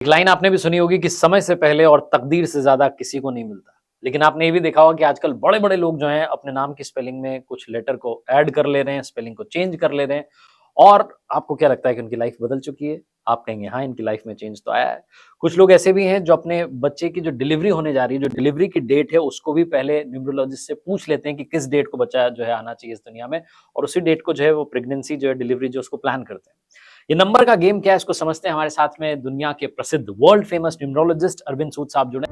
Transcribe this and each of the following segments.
एक लाइन आपने भी सुनी होगी कि समय से पहले और तकदीर से ज्यादा किसी को नहीं मिलता। लेकिन आपने ये भी देखा होगा कि आजकल बड़े-बड़े लोग जो हैं अपने नाम की स्पेलिंग में कुछ लेटर को ऐड कर ले रहे हैं, स्पेलिंग को चेंज कर ले रहे हैं और आपको क्या लगता है कि उनकी लाइफ बदल चुकी है? आप कहेंगे हाँ, इनकी लाइफ में चेंज तो आया है। कुछ लोग ऐसे भी हैं जो अपने बच्चे की जो डिलीवरी होने जा रही है, जो डिलीवरी की डेट है उसको भी पहले न्यूमरोलॉजिस्ट से पूछ लेते हैं कि किस डेट को बच्चा जो है आना चाहिए इस दुनिया में और उसी डेट को जो है वो प्रेगनेंसी जो है डिलीवरी जो उसको प्लान करते हैं। ये नंबर का गेम क्या है इसको समझते हैं। हमारे साथ में दुनिया के प्रसिद्ध वर्ल्ड फेमस न्यूमरोलॉजिस्ट अरविंद सूद साहब जुड़े।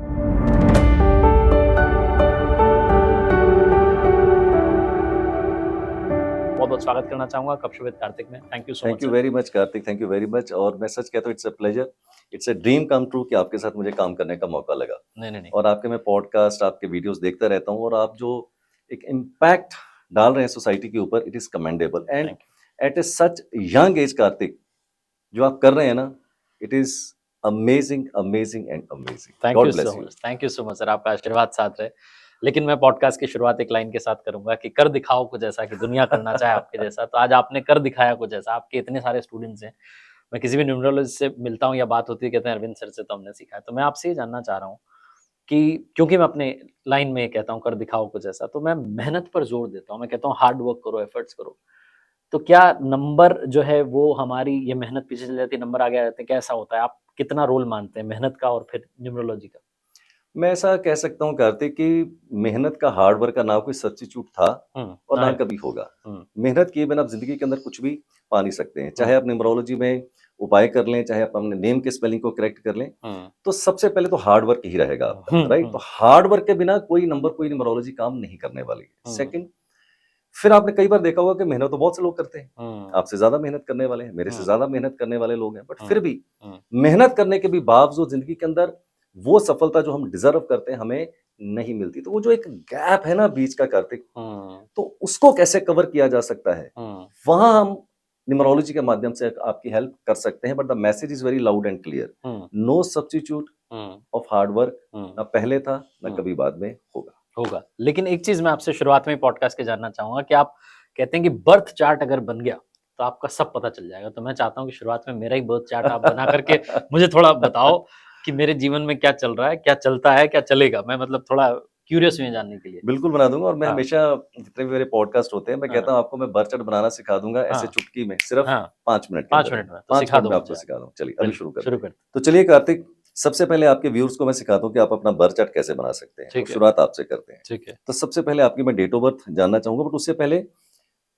बहुत बहुत स्वागत करना चाहूंगा कप्श विद कार्तिक में। Thank you so much. Thank you very much Kartik, thank you very much. और मैं सच कहता हूँ, it's a pleasure, it's a dream come true कि आपके साथ मुझे काम करने का मौका लगा। नहीं। और आपके मैं पॉडकास्ट, आपके वीडियोस देखता रहता हूँ और आप जो एक इम्पैक्ट डाल रहे हैं सोसाइटी के ऊपर, it is commendable. And at a such young age Kartik, जो आप कर रहे हैं ना, it is amazing amazing and amazing. Thank you so much, thank you so much sir, आपका आशीर्वाद साथ रहे। लेकिन मैं पॉडकास्ट की शुरुआत एक लाइन के साथ करूंगा कि कर दिखाओ कुछ ऐसा कि दुनिया करना चाहे आपके जैसा। तो आज आपने कर दिखाया कुछ ऐसा। आपके इतने सारे स्टूडेंट्स हैं, मैं किसी भी न्यूमरोलॉजिस्ट से मिलता हूँ या बात होती है कहते हैं अरविंद सर से तो हमने सीखा है। तो मैं आपसे ये जानना चाह रहा हूँ कि क्योंकि मैं अपने लाइन में कहता हूँ कर दिखाओ कुछ ऐसा, तो मैं मेहनत पर जोर देता हूँ। मैं कहता हूँ हार्ड वर्क करो, एफर्ट्स करो। तो क्या नंबर जो है वो हमारी ये मेहनत पीछे चली जाती है, नंबर आगे आ जाते हैं, कैसा होता है? आप कितना रोल मानते हैं मेहनत का और फिर न्यूमरोलॉजी का? मैं ऐसा कह सकता हूँ कार्तिक कि मेहनत का, हार्ड वर्क का ना कोई सब्स्टिट्यूट था और ना राइट। कभी होगा। हुँ, मेहनत किए बिना आप जिंदगी के अंदर कुछ भी पा नहीं सकते हैं। चाहे हुँ, आप न्यूमरोलॉजी में उपाय कर लें, चाहे आप अपने नेम के स्पेलिंग को करेक्ट कर लें, हुँ, तो सबसे पहले तो हार्ड वर्क ही रहेगा आपका, हुँ, राइट? तो हुँ, हार्ड वर्क के बिना कोई नंबर, कोई न्यूमरोलॉजी काम नहीं करने वाली है। हुँ, सेकंड, फिर आपने कई बार देखा होगा कि मेहनत तो बहुत से लोग करते हैं। हुँ, आपसे ज्यादा मेहनत करने वाले हैं, मेरे से हुँ, ज्यादा मेहनत करने वाले लोग हैं, बट हुँ, फिर भी हुँ, मेहनत करने के भी बावजूद जिंदगी के अंदर वो सफलता जो हम डिजर्व करते हैं हमें नहीं मिलती। तो वो जो एक गैप है ना बीच का कार्तिक, हुँ, तो उसको कैसे कवर किया जा सकता है, हुँ, वहां हम न्यूमरोलॉजी के माध्यम से आपकी हेल्प कर सकते हैं। But the message is very loud and clear. Hmm, no substitute hmm, of hard work. Hmm, ना पहले था, ना हुँ, कभी बाद में होगा। होगा। लेकिन एक चीज़ मैं आपसे शुरुआत में ही पॉडकास्ट के जानना चाहूँगा कि आप कहते हैं कि बर्थ चार्ट अगर बन गया, तो आपका सब पता चल जाएगा। तो मैं चाहता हूँ कि शुरुआत में मेरा ही बर्थ चार्ट आप बना कर के मुझे थोड़ा बताओ कि मेरे जीवन में क्या चल रहा है, क्या चलता है, क्या चलेगा? मैं मतलब थोड़ा क्यूरियस हूँ ये जानने के लिए। बिल्कुल बना दूंगा। और मैं हाँ, हमेशा, जितने भी मेरे पॉडकास्ट होते हैं, मैं हाँ, कहता हूँ आपको मैं बर्थ चार्ट बनाना सिखा दूंगा, ऐसे हाँ, चुटकी में, सिर्फ हाँ। 5 मिनट के 5 अंदर। मिनट में, तो 5 सिखा मिनट दो में मुझे आपको आज। सिखा दूँ। चलिए अभी बिल्कुल, शुरू करते शुरू हैं। कर। तो चलिए कार्तिक, सबसे पहले आपके व्यूअर्स को मैं सिखा दूं कि आप अपना बर्थ चार्ट कैसे बना सकते हैं। तो ठीक है, शुरुआत आपसे करते हैं। ठीक है। तो सबसे पहले आपकी मैं डेट ऑफ बर्थ जानना चाहूंगा, बट उससे पहले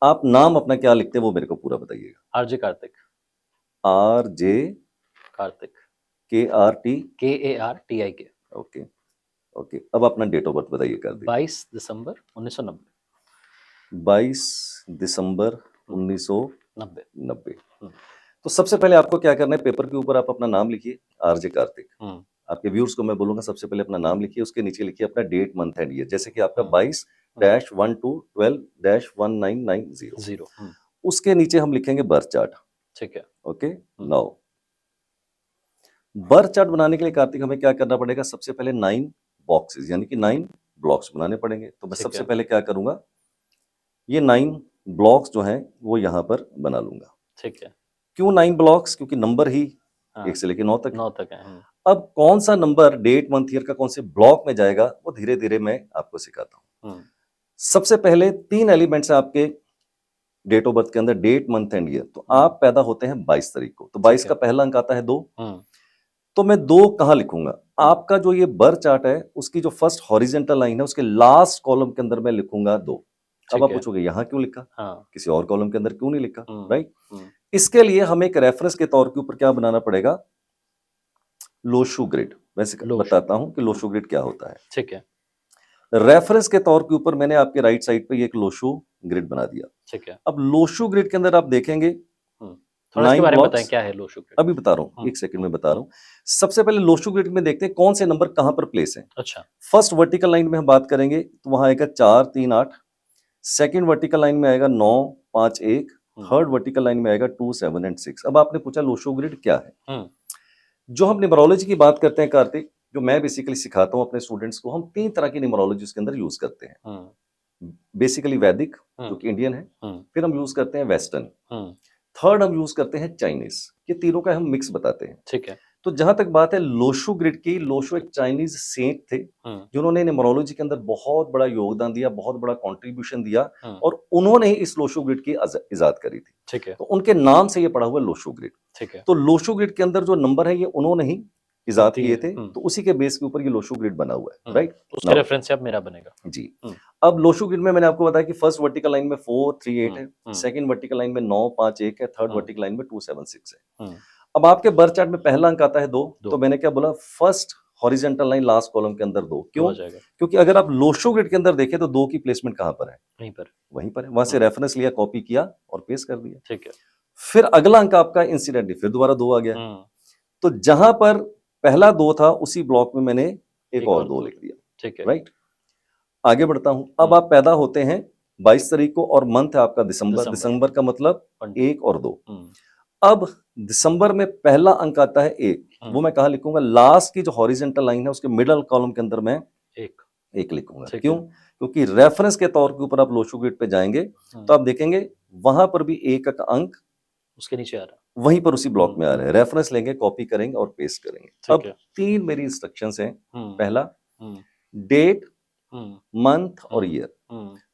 आप नाम अपना क्या लिखते हैं वो मेरे को पूरा बताइएगा। RJ Kartik, RJ Kartik, KRT। KARTIK। Okay, okay. अब अपना डेट ऑफ बर्थ बताइए कार्तिक। 22 दिसंबर 1990। 22 दिसंबर हुँ, 90। 1990। हुँ, तो सबसे पहले आपको क्या करना है, पेपर के ऊपर आप अपना नाम लिखिए, RJ कार्तिक। हुँ, आपके व्यूअर्स को मैं बोलूंगा सबसे पहले अपना नाम लिखिए, उसके नीचे लिखिए अपना डेट, मंथ एंड ईयर। जैसे कि आपका हुँ, बाईस हुँ, डैश वन टू 12-1990। 0। हुँ, उसके नीचे हम लिखेंगे बर्थ चार्ट। ठीक है। ओके, हुँ, नाउ बर्थ चार्ट बनाने के लिए कार्तिक हमें क्या करना पड़ेगा, सबसे पहले 9 बॉक्सेस यानी कि 9 ब्लॉक्स बनाने पड़ेंगे। तो मैं ठीक सबसे है, पहले क्या करूंगा, ये 9 ब्लॉक्स जो हैं वो यहाँ पर बना लूंगा। ठीक है। क्यों 9 ब्लॉक्स? क्योंकि नंबर ही हाँ, 1 से लेकर 9 तक है। 9 तक है। हुँ, अब कौन सा नंबर डेट, मंथ, ईयर का कौन से ब्लॉक में जाएगा, वो धीरे धीरे मैं आपको सिखाता हूँ। हुँ, सबसे पहले 3 एलिमेंट्स है आपके डेट ऑफ बर्थ के अंदर, डेट, मंथ एंड ईयर। तो हुँ, आप पैदा होते हैं 22 तारीख को, तो ठीक 22 है। का पहला अंक आता है 2। हुँ, तो मैं 2 कहाँ लिखूंगा? हुँ, आपका जो ये बर्थ चार्ट है उसकी जो फर्स्ट हॉरिजेंटल लाइन है उसके लास्ट कॉलम के अंदर मैं लिखूंगा 2। अब ठीक आप है। पूछोगे यहाँ क्यों लिखा, हाँ, किसी और कॉलम के अंदर क्यों नहीं लिखा, हुँ, राइट? हुँ, इसके लिए हमें एक रेफरेंस के तौर के ऊपर क्या बनाना पड़ेगा, लोशू ग्रिड। मैं लो बताता शुगर। हूं कि हुँ, लोशू ग्रिड क्या होता है। ठीक है, रेफरेंस के तौर के ऊपर मैंने आपके राइट साइड पे ये एक लोशू ग्रिड बना दिया। ठीक है। अब लोशू ग्रिड के अंदर आप देखेंगे हुँ, थोड़ा इसके 9 बारे में बताएँ ब्लॉक्स। क्या है लो शुगर? अभी बता रहा हूँ, हुँ, 1 सेकंड हुँ, में बता रहा हुँ, हूँ। सबसे पहले लोशू ग्रिड में देखते हैं कौन से नंबर कहाँ पर प्लेस हैं। अच्छा। फर्स्ट वर्टिकल लाइन में हम बात करेंगे तो वहां आएगा 4, 3, 8। सेकंड वर्टिकल लाइन में आएगा 9, 5, 1। हुँ, थर्ड वर्टिकल लाइन में आएगा 2, 7 एंड 6। अब आपने पूछा लोशो ग्रिड क्या है। हुँ, जो हम न्यूमरोलॉजी की बात करते हैं कार्तिक, जो मैं बेसिकली सिखाता हूँ अपने स्टूडेंट्स को, हम 3 तरह की न्यूमरोलॉजी उसके अंदर यूज करते हैं। हुँ, बेसिकली वैदिक, जो हुँ, कि इंडियन है। हुँ, फिर हम यूज करते हैं वेस्टर्न। हुँ, थर्ड हम यूज करते हैं चाइनीज। ये तीनों का हम मिक्स बताते हैं। ठीक है। तो जहां तक बात है लोशो ग्रिड की, लोशो एक चाइनीज सेंट थे जिन्होंने न्यूमरोलॉजी के अंदर बहुत बड़ा योगदान दिया, बहुत बड़ा कंट्रीब्यूशन दिया, और उन्होंने ही इस लोशो ग्रिड की इजाद करी थी। ठीक है, तो उनके नाम से ये पड़ा हुआ है लोशो ग्रिड। ठीक है। तो लोशो ग्रिड के अंदर जो नंबर है ये उन्होंने ही इजाद दिए, किए थे, तो उसी के बेस के ऊपर ये लोशो ग्रिड बना हुआ है, राइट? उसके रेफरेंस से अब मेरा बनेगा जी। अब लोशो ग्रिड में मैंने आपको बताया कि फर्स्ट वर्टिकल लाइन में 4 3 8 है, सेकंड वर्टिकल लाइन में 9 5 1 है, थर्ड वर्टिकल लाइन में 2 7 6 है। अब आपके बर्थ चार्ट में पहला अंक आता है 2, तो मैंने क्या बोला, first horizontal line last column के अंदर 2। क्यों? क्योंकि अगर आप लोशो ग्रिड के अंदर देखें तो 2 की प्लेसमेंट कहां पर है? वहीं पर है। वहां से रेफरेंस लिया, कॉपी किया और पेस्ट कर दिया। ठीक है। फिर अगला अंक आपका इंसिडेंटली फिर दोबारा 2 आ गया। तो जहां पर पहला 2 था उसी ब्लॉक में मैंने एक और 2 लिख दिया। ठीक है, राइट? आगे बढ़ता हूं। अब आप पैदा होते हैं 22 तारीख को और मंथ है आपका दिसंबर। दिसंबर का मतलब 1 और 2। अब दिसंबर में पहला अंक आता है 1, वो मैं कहां लिखूंगा? लास्ट की जो हॉरिजॉन्टल लाइन है उसके मिडल कॉलम के अंदर मैं 1 लिखूंगा। क्यों? क्योंकि रेफरेंस के तौर के ऊपर आप लोशो ग्रिड पे जाएंगे तो आप देखेंगे वहां पर भी 1 का अंक उसके नीचे आ रहा है, वहीं पर उसी ब्लॉक में आ रहा है। रेफरेंस लेंगे, कॉपी करेंगे और पेस्ट करेंगे। अब 3 मेरी इंस्ट्रक्शंस हैं। पहला, डेट, मंथ और ईयर।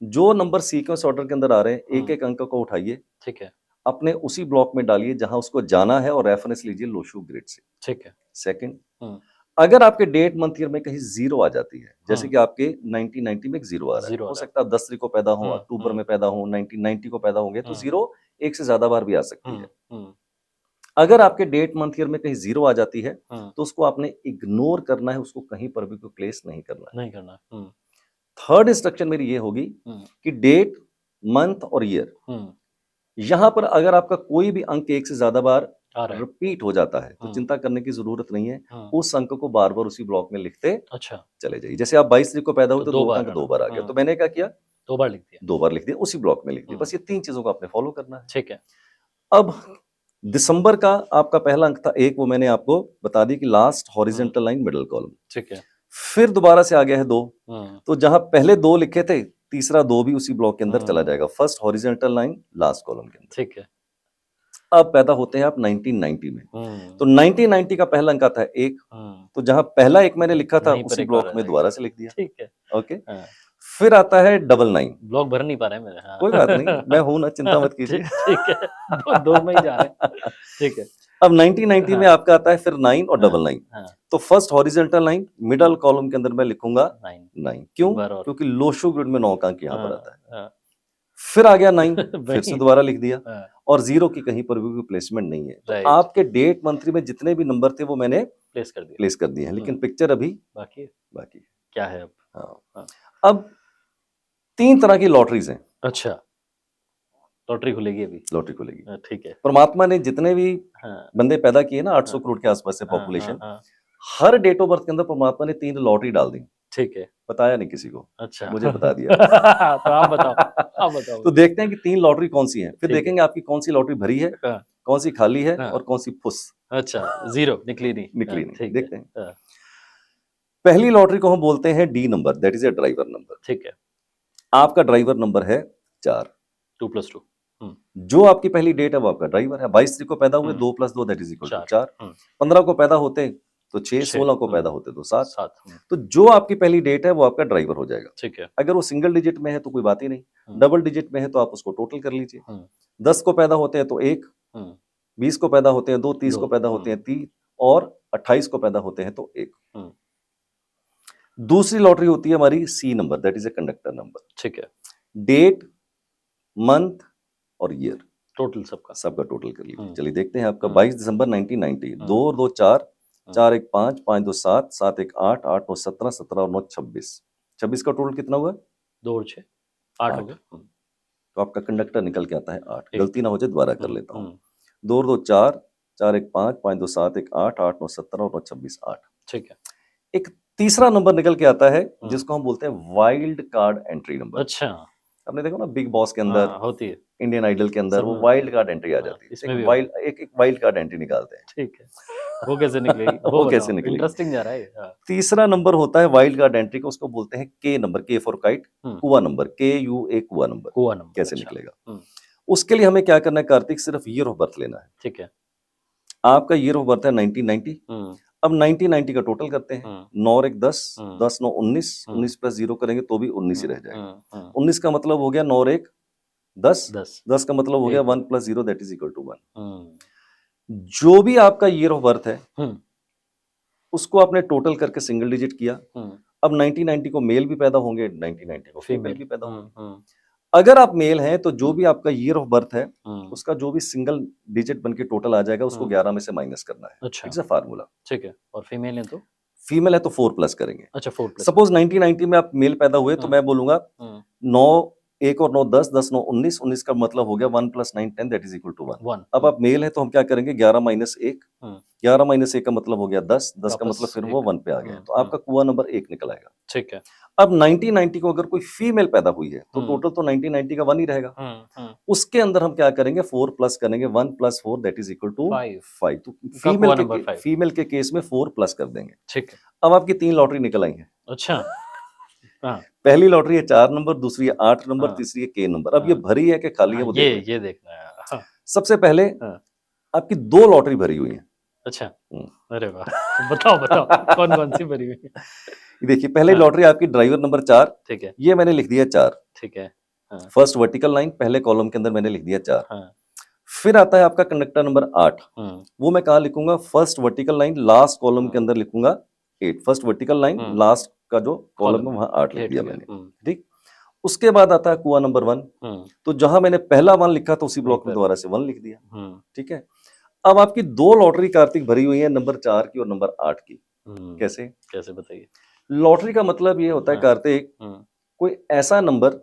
जो नंबर सीक्वेंस ऑर्डर के अंदर आ रहे हैं, एक एक अंक को उठाइए, ठीक है, अपने उसी ब्लॉक में डालिए जहां उसको जाना है और रेफरेंस लीजिए लोशो ग्रिड से। ठीक है। सेकंड, अगर आपके डेट मंथ ईयर में कहीं 0 आ जाती है, जैसे कि आपके 1990 में एक 0 आ रहा है, हो सकता है 10 तारीख को पैदा हो, अक्टूबर में पैदा हो, 1990 को पैदा होंगे, तो 0 एक से ज्यादा बार भी आ सकती है। अगर आपके डेट मंथ ईयर में कहीं 0 आ जाती है तो उसको आपने इग्नोर करना है, उसको कहीं पर भी कोई प्लेस नहीं करना है। थर्ड इंस्ट्रक्शन मेरी ये होगी कि डेट, मंथ और ईयर, यहां पर अगर आपका कोई भी अंक 1 से ज्यादा बार रिपीट हो जाता है तो चिंता करने की जरूरत नहीं है। उस अंक को बार बार उसी ब्लॉक में लिखते चले जाइए। जैसे आप 22 तारीख को पैदा हुए तो 2 अंक 2 बार आ गया, तो मैंने क्या किया? 2 बार लिख दिया। 2 बार लिख दिया, उसी ब्लॉक में लिख दिया। बस ये 3 चीजों को आपने फॉलो करना है। ठीक है। अब दिसंबर का आपका पहला अंक था 1, वो मैंने आपको बता दी कि last horizontal line middle column. ठीक है। फिर दोबारा से आ गया है 2, तो जहां पहले 2 लिखे थे, तीसरा 2 भी उसी ब्लॉक के अंदर चला जाएगा, first horizontal line last column के अंदर। ठीक है। अब पैदा होते हैं आप 1990 में, तो 1990 का पहला अंक आता है 1, तो जहां पहला 1 मैंने लिखा था उसी ब्लॉक में दोबारा से लिख दिया। ठीक है। ओके। फिर आता है 99। ब्लॉक भर नहीं पा रहे मेरे। कोई बात नहीं, मैं हूं ना, चिंता मत कीजिए। ठीक है, 2 में ही जा रहे हैं। ठीक है। अब 1990 में आपका आता है फिर 9 और 99। तो first horizontal line middle column के अंदर मैं लिखूंगा 9। क्यों? क्योंकि लोशो ग्रिड में 9 का अंक यहाँ पर आता है। फिर आ गया 9, फिर से दोबारा लिख दिया, और 0 की कहीं पर भी कोई प्लेसमेंट नहीं है। तो आपके डेट मंथली में जितने भी नंबर थे वो मैंने प्लेस कर दिए हैं, लेकिन पिक्चर अभी बाकी क्या है अब? हाँ। अब 3 तरह की लॉटरीज हैं। अच्छा, लॉटरी खुलेगी अभी? लॉटरी खुलेगी। ठीक है। परमात्मा ने जितने भी बंदे पैदा किए ना, 800 करोड़ के आसपास से पॉपुलेशन, हर डेट ऑफ बर्थ के अंदर परमात्मा ने 3 लॉटरी डाल दी। ठीक है। बताया नहीं किसी को। अच्छा, मुझे बता दिया। तो आप बताओ। तो देखते हैं कि 3 लॉटरी कौन सी है, फिर देखेंगे आपकी कौन सी लॉटरी भरी है, कौन सी खाली है और कौन सी फुस। अच्छा, 0 निकली नहीं। देखते हैं। पहली लॉटरी को हम बोलते हैं D number, that is A driver number. ठीक है। आपका ड्राइवर नंबर है 4, 2 + 2। जो आपकी पहली डेट है वो आपका ड्राइवर है। 22 तारीख को पैदा हुए, 2 + 2 दैट इज इक्वल टू 4। 15 को पैदा होते तो 6, 16 को पैदा होते तो 7। तो जो आपकी पहली डेट है वो आपका ड्राइवर हो जाएगा। ठीक है। अगर वो सिंगल डिजिट में है तो कोई बात ही नहीं, डबल डिजिट में है तो आप उसको टोटल कर लीजिए। 10 को पैदा होते हैं तो 1, 20 को पैदा होते हैं 2, 30 को पैदा होते हैं 3 और 28 को पैदा होते हैं तो 1। दूसरी लॉटरी होती है हमारी C number, that is a conductor number. ठीक है। डेट, मंथ और ईयर टोटल सबका टोटल कर लीजिए। चलिए देखते हैं आपका 22 दिसंबर 1990, 2 और 2 4, 4 1 5, 5 2 7, 7 1 8, 8 9 17, 17 और 9 26। 26 का टोटल कितना हुआ? 2 और 6 8 हो गया। तो आपका कंडक्टर निकल के आता है 8। गलती ना हो जाए दोबारा कर लेता हूँ। 2 और 2 4, 4 1 5, 5 2 7 1 8, 8 9 17 और 9 26 8। ठीक है। एक तीसरा नंबर निकल के आता है जिसको हम बोलते हैं वाइल्ड कार्ड एंट्री नंबर। अच्छा, आपने देखो ना बिग बॉस के अंदर होती है, इंडियन आइडल के अंदर वो वाइल्ड कार्ड एंट्री आ जाती है। एक वाइल्ड कार्ड एंट्री निकालते हैं। ठीक है। वो कैसे निकलेगी? वो कैसे निकलेगी? इंटरेस्टिंग जा रहा है। तीसरा नंबर होता है वाइल्ड कार्ड एंट्री का, उसको बोलते हैं के नंबर, के फॉर काइट, कुआ नंबर, KUA कुआ नंबर। कैसे निकलेगा? उसके लिए हमें क्या करना है कार्तिक? सिर्फ ईयर ऑफ बर्थ लेना है। ठीक है। आपका ईयर ऑफ बर्थ है 1990। हम्म, अब 1990 का टोटल करते हैं। 9 और 1 10, 10 9 19, हम्म, 19 प्लस 0 करेंगे तो भी 19 ही रह जाएगा। हम्म, 19 का मतलब हो गया 9 और 1 10, 10, 10 का मतलब हो गया एक। 1 plus 0 that is equal to 1। Hmm, जो भी आपका ईयर ऑफ बर्थ है हम्म, उसको आपने टोटल करके सिंगल डिजिट किया। हम्म, अब 1990 को मेल भी पैदा होंगे, 1990 को फीमेल फीमेल। भी पैदा होंगे। अगर आप मेल हैं तो जो भी आपका ईयर ऑफ बर्थ है उसका जो भी सिंगल डिजिट बन के टोटल आ जाएगा उसको 11 में से माइनस करना है। अच्छा, इट्स अ फार्मूला। ठीक है। और फीमेल है तो? फीमेल है तो 4 प्लस करेंगे। अच्छा, 4 प्लस। सपोज 1990 में आप मेल पैदा हुए तो मैं बोलूंगा 9 1 और 9 10, 10 9 19, 19 का मतलब हो गया 1 plus 9 10 that is equal to 1। 1। अब आप मेल है तो हम क्या करेंगे 11 माइनस 1, 11 माइनस 1 का मतलब हो गया 10, 10 का वापस मतलब फिर वो 1 पे आ गया, तो हम्म, आपका कुआ नंबर 1 निकल आएगा। ठीक है। अब 1990 को अगर कोई फीमेल पैदा हुई है तो हम्म, टोटल तो 1990 का 1 ही रहेगा। हम्म, उसके अंदर हम क्या करेंगे 4 प्लस करेंगे, 1 plus 4 that is equal to 5 5। तो का कुआ नंबर 5। फीमेल के केस में 4 प्लस कर देंगे। ठीक है। अब आपकी 3 लॉटरी निकल आई है। अच्छा, हाँ, पहली लॉटरी है 4 नंबर, दूसरी है 8 नंबर, हाँ, तीसरी है के नंबर। अब ये हाँ, भरी है कि खाली है हाँ, वो देख लें। ये देखना है। हाँ, सबसे पहले हाँ, आपकी 2 लॉटरी भरी हुई है। अच्छा, अरे वाह! बताओ, बताओ कौन-कौन सी भरी हुई है? ये देखिए पहली हाँ, लॉटरी आपकी ड्राइवर नंबर 4, ठीक है, ये मैंने लिख दिया 4। ठीक है। हाँ, फर्स्ट वर्टिकल लाइन पहले कॉलम के अंदर मैंने लिख दिया 4। हाँ, फिर आता है आपका कंडक्टर नंबर 8, हुँ, वो मैं कहाँ लिखूंगा first vertical line last column के अंदर लिखूंगा 8। फर्स्ट वर्टिकल लाइन लास्ट का जो कॉलम है वहां 8 लिख दिया मैंने। ठीक। उसके बाद आता है कुआ नंबर 1, तो जहां मैंने पहला 1 लिखा था उसी ब्लॉक में दोबारा से 1 लिख दिया। ठीक है। अब आपकी 2 लॉटरी कार्तिक भरी हुई है नंबर 4 की और नंबर 8 की। कैसे? कैसे बताइए? लॉटरी का मतलब ये होता है कार्तिक, कोई ऐसा नंबर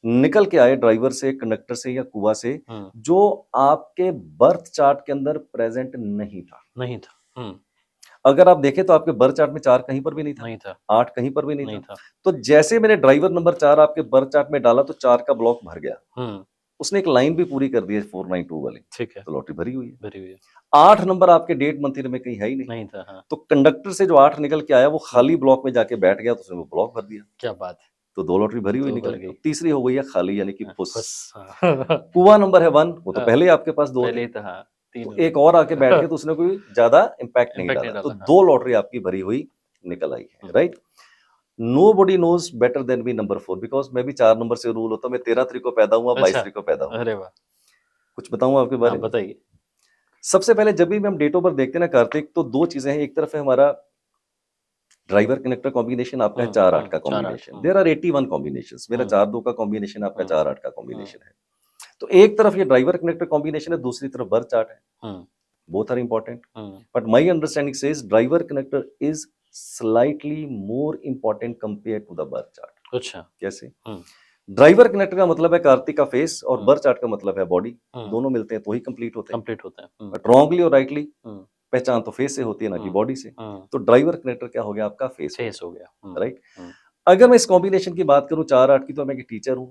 निकल के आए ड्राइवर से, कंडक्टर से या कुआ से जो आपके बर्थ चार्ट के अंदर प्रेजेंट नहीं था। नहीं था। अगर आप देखें तो आपके बर्थ चार्ट में 4 कहीं पर भी नहीं था, नहीं था, 8 कहीं पर भी नहीं था। तो जैसे मैंने ड्राइवर नंबर 4 आपके बर्थ चार्ट में डाला तो 4 का ब्लॉक भर गया। उसने एक लाइन भी पूरी कर दी है 492 वाली। ठीक है, तो लॉटरी भरी हुई है। भरी हुई है। 8 नंबर आपके डेट मंथ ईयर में कहीं है ही नहीं। नहीं था, हाँ। तो कंडक्टर से जो 8 निकल के आया वो खाली ब्लॉक में जाके बैठ गया तो उसने वो ब्लॉक भर दिया। क्या बात है! तो 2 लॉटरी भरी हुई 2 निकल भर गई। गई। तीसरी हो गई है खाली यानी कि फुस। फुस, हाँ। कुआ नंबर है 1, वो तो हाँ, पहले ही आपके पास 2 पहले थे। ही था, हाँ, 3 तो हो गए। एक और आके बैठ गया तो उसने कोई ज्यादा इम्पैक्ट नहीं इम्पैक्ट नहीं डाला। तो डाला, हाँ। 2 लॉटरी आपकी भरी हुई निकल आई है, right. Nobody knows better than me number 4, because मैं भी 4 नंबर से रूल होता हूं। मैं 13 तारीख को पैदा हुआ, 22 अच्छा, तारीख को पैदा हुआ। अरे वाह! कुछ बताऊं आपके बारे हाँ, में? बताइए। सबसे पहले जब भी हम डेट ऑफ बर्थ देखते हैं ना कार्तिक, तो 2 चीजें हैं। एक तरफ है हमारा ड्राइवर कनेक्टर कॉम्बिनेशन, आपका है 4 8 का 4 8 कॉम्बिनेशन। There are 81 combinations. मेरा 4 2 का कॉम्बिनेशन, आपका 4 8 का कॉम्बिनेशन है। तो एक तरफ ये ड्राइवर कनेक्टर कॉम्बिनेशन है, दूसरी तरफ बर्थ चार्ट है। Both are important, but my understanding says driver connector is slightly more important compare to the birth chart. अच्छा। कैसे? ड्राइवर कनेक्टर का मतलब है कार्तिक का फेस और बर्थ चार्ट का मतलब है बॉडी। दोनों मिलते हैं तो ही कंप्लीट होते हैं। कंप्लीट होता है। बट रॉन्गली और राइटली पहचान तो फेस से होती है ना कि बॉडी से। तो ड्राइवर कनेक्टर क्या हो गया आपका? फेस हो गया। राइट। अगर मैं इस कॉम्बिनेशन की बात करूं 4 8 की, तो मैं एक टीचर हूं,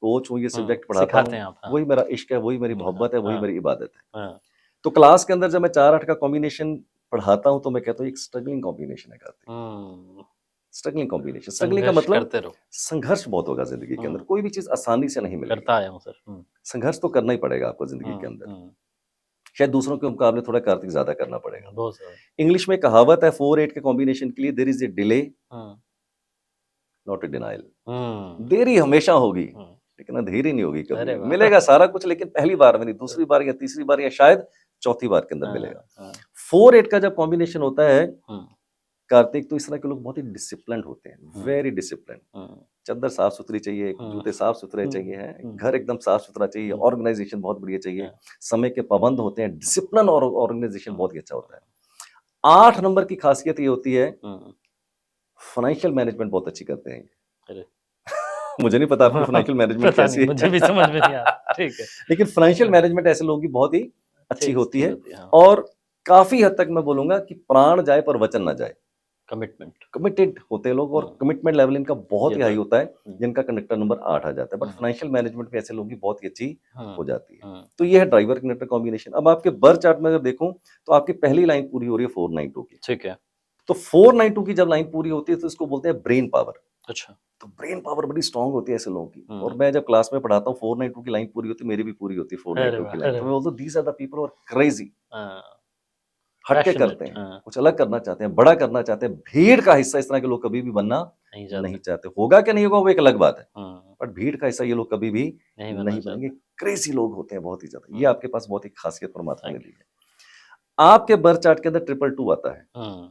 कोच हूं, ये सब्जेक्ट पढ़ाता सिखाते हैं हूं। आप, हाँ। वही मेरा इश्क है, वही मेरी मोहब्बत है, वही हाँ। मेरी इबादत है। हाँ। तो क्लास के अंदर जब मैं 4 8 का कॉम्बिनेशन पढ़ाता हूं तो मैं कहता हूं एक स्ट्रगलिंग कॉम्बिनेशन है कार्तिक। Struggling combination. स्ट्रगलिंग का संघर्ष मतलब करते रहो। संघर्ष बहुत होगा जिंदगी के अंदर। कोई भी चीज आसानी से नहीं मिलेगी। करता आया हूँ सर। संघर्ष तो करना ही पड़ेगा आपको जिंदगी के अंदर। शायद दूसरों के मुकाबले थोड़ा कार्तिक ज्यादा करना पड़ेगा। बहुत ज्यादा। इंग्लिश में कहावत है 4 8 के कॉम्बिनेशन के लिए, there is a delay not a denial. देरी हमेशा होगी लेकिन अंधेरी नहीं होगी अरे कभी। वाह। मिलेगा सारा कुछ, लेकिन पहली बार में नहीं, दूसरी बार या तीसरी बार या शायद चौथी बार के अंदर मिलेगा। 4 8 का जब कॉम्बिनेशन होता है कार्तिक, तो इस तरह के लोग बहुत ही डिसिप्लिन होते हैं, वेरी डिसिप्लिन। चद्दर साफ सुथरी चाहिए, जूते साफ सुथरे चाहिए, हैं घर एकदम साफ सुथरा चाहिए, ऑर्गेनाइजेशन बहुत बढ़िया चाहिए, समय के पाबंद होते हैं, डिसिप्लिन और ऑर्गेनाइजेशन बहुत ही अच्छा होता है। 8 नंबर की खासियत ये होती है फाइनेंशियल मैनेजमेंट बहुत अच्छी करते हैं। अरे मुझे नहीं पता आपकी फाइनेंशियल मैनेजमेंट पता कैसी नहीं, है। मुझे भी समझ में नहीं आ रहा। ठीक है। लेकिन फाइनेंशियल मैनेजमेंट ऐसे लोगों की बहुत ही अच्छी ठीक होती है। हाँ। और काफी हद तक मैं बोलूंगा कि प्राण जाए पर वचन ना जाए। कमिटमेंट, कमिटेड होते हैं लोग और कमिटमेंट लेवल इनका बहुत ये ही तो हाई है। होता है, जिनका कंडक्टर नंबर 8 आ जाता है। बट फाइनेंशियल मैनेजमेंट में ऐसे लोगों की बहुत ही अच्छी हो जाती है। तो ये है ड्राइवर कंडक्टर कॉम्बिनेशन। अब आपके बर्थ चार्ट में अगर देखूं तो आपकी पहली लाइन पूरी हो रही है 492 की। ठीक है। तो 492 की जब लाइन पूरी होती है तो इसको बोलते हैं ब्रेन पावर। अच्छा। तो ब्रेन पावर बड़ी स्ट्रांग होती है ऐसे लोगों की। और मैं जब क्लास में पढ़ाता हूँ 492 की लाइन पूरी होती है, मेरी भी पूरी होती है 492 की लाइन। तो मैं बोलता हूँ these are the people who are crazy. हटके पैशनेट, करते हैं, हाँ, कुछ अलग करना चाहते हैं, बड़ा करना चाहते हैं। भीड़ का हिस्सा इस तरह के लोग कभी भी बनना नहीं जाते। नहीं चाहते। होगा क्या नहीं होगा वो एक अलग बात है, हम्म, बट भीड़ का हिस्सा ये लोग कभी भी नहीं बनना नहीं बनेंगे। चाहते। क्रेजी लोग होते हैं बहुत ही ज्यादा। ये हम्म, आपके पास बहुत ही खासियत परमात्मा ने थैंक दी है। आपके बर्थ चार्ट के अंदर 222 आता है, यू।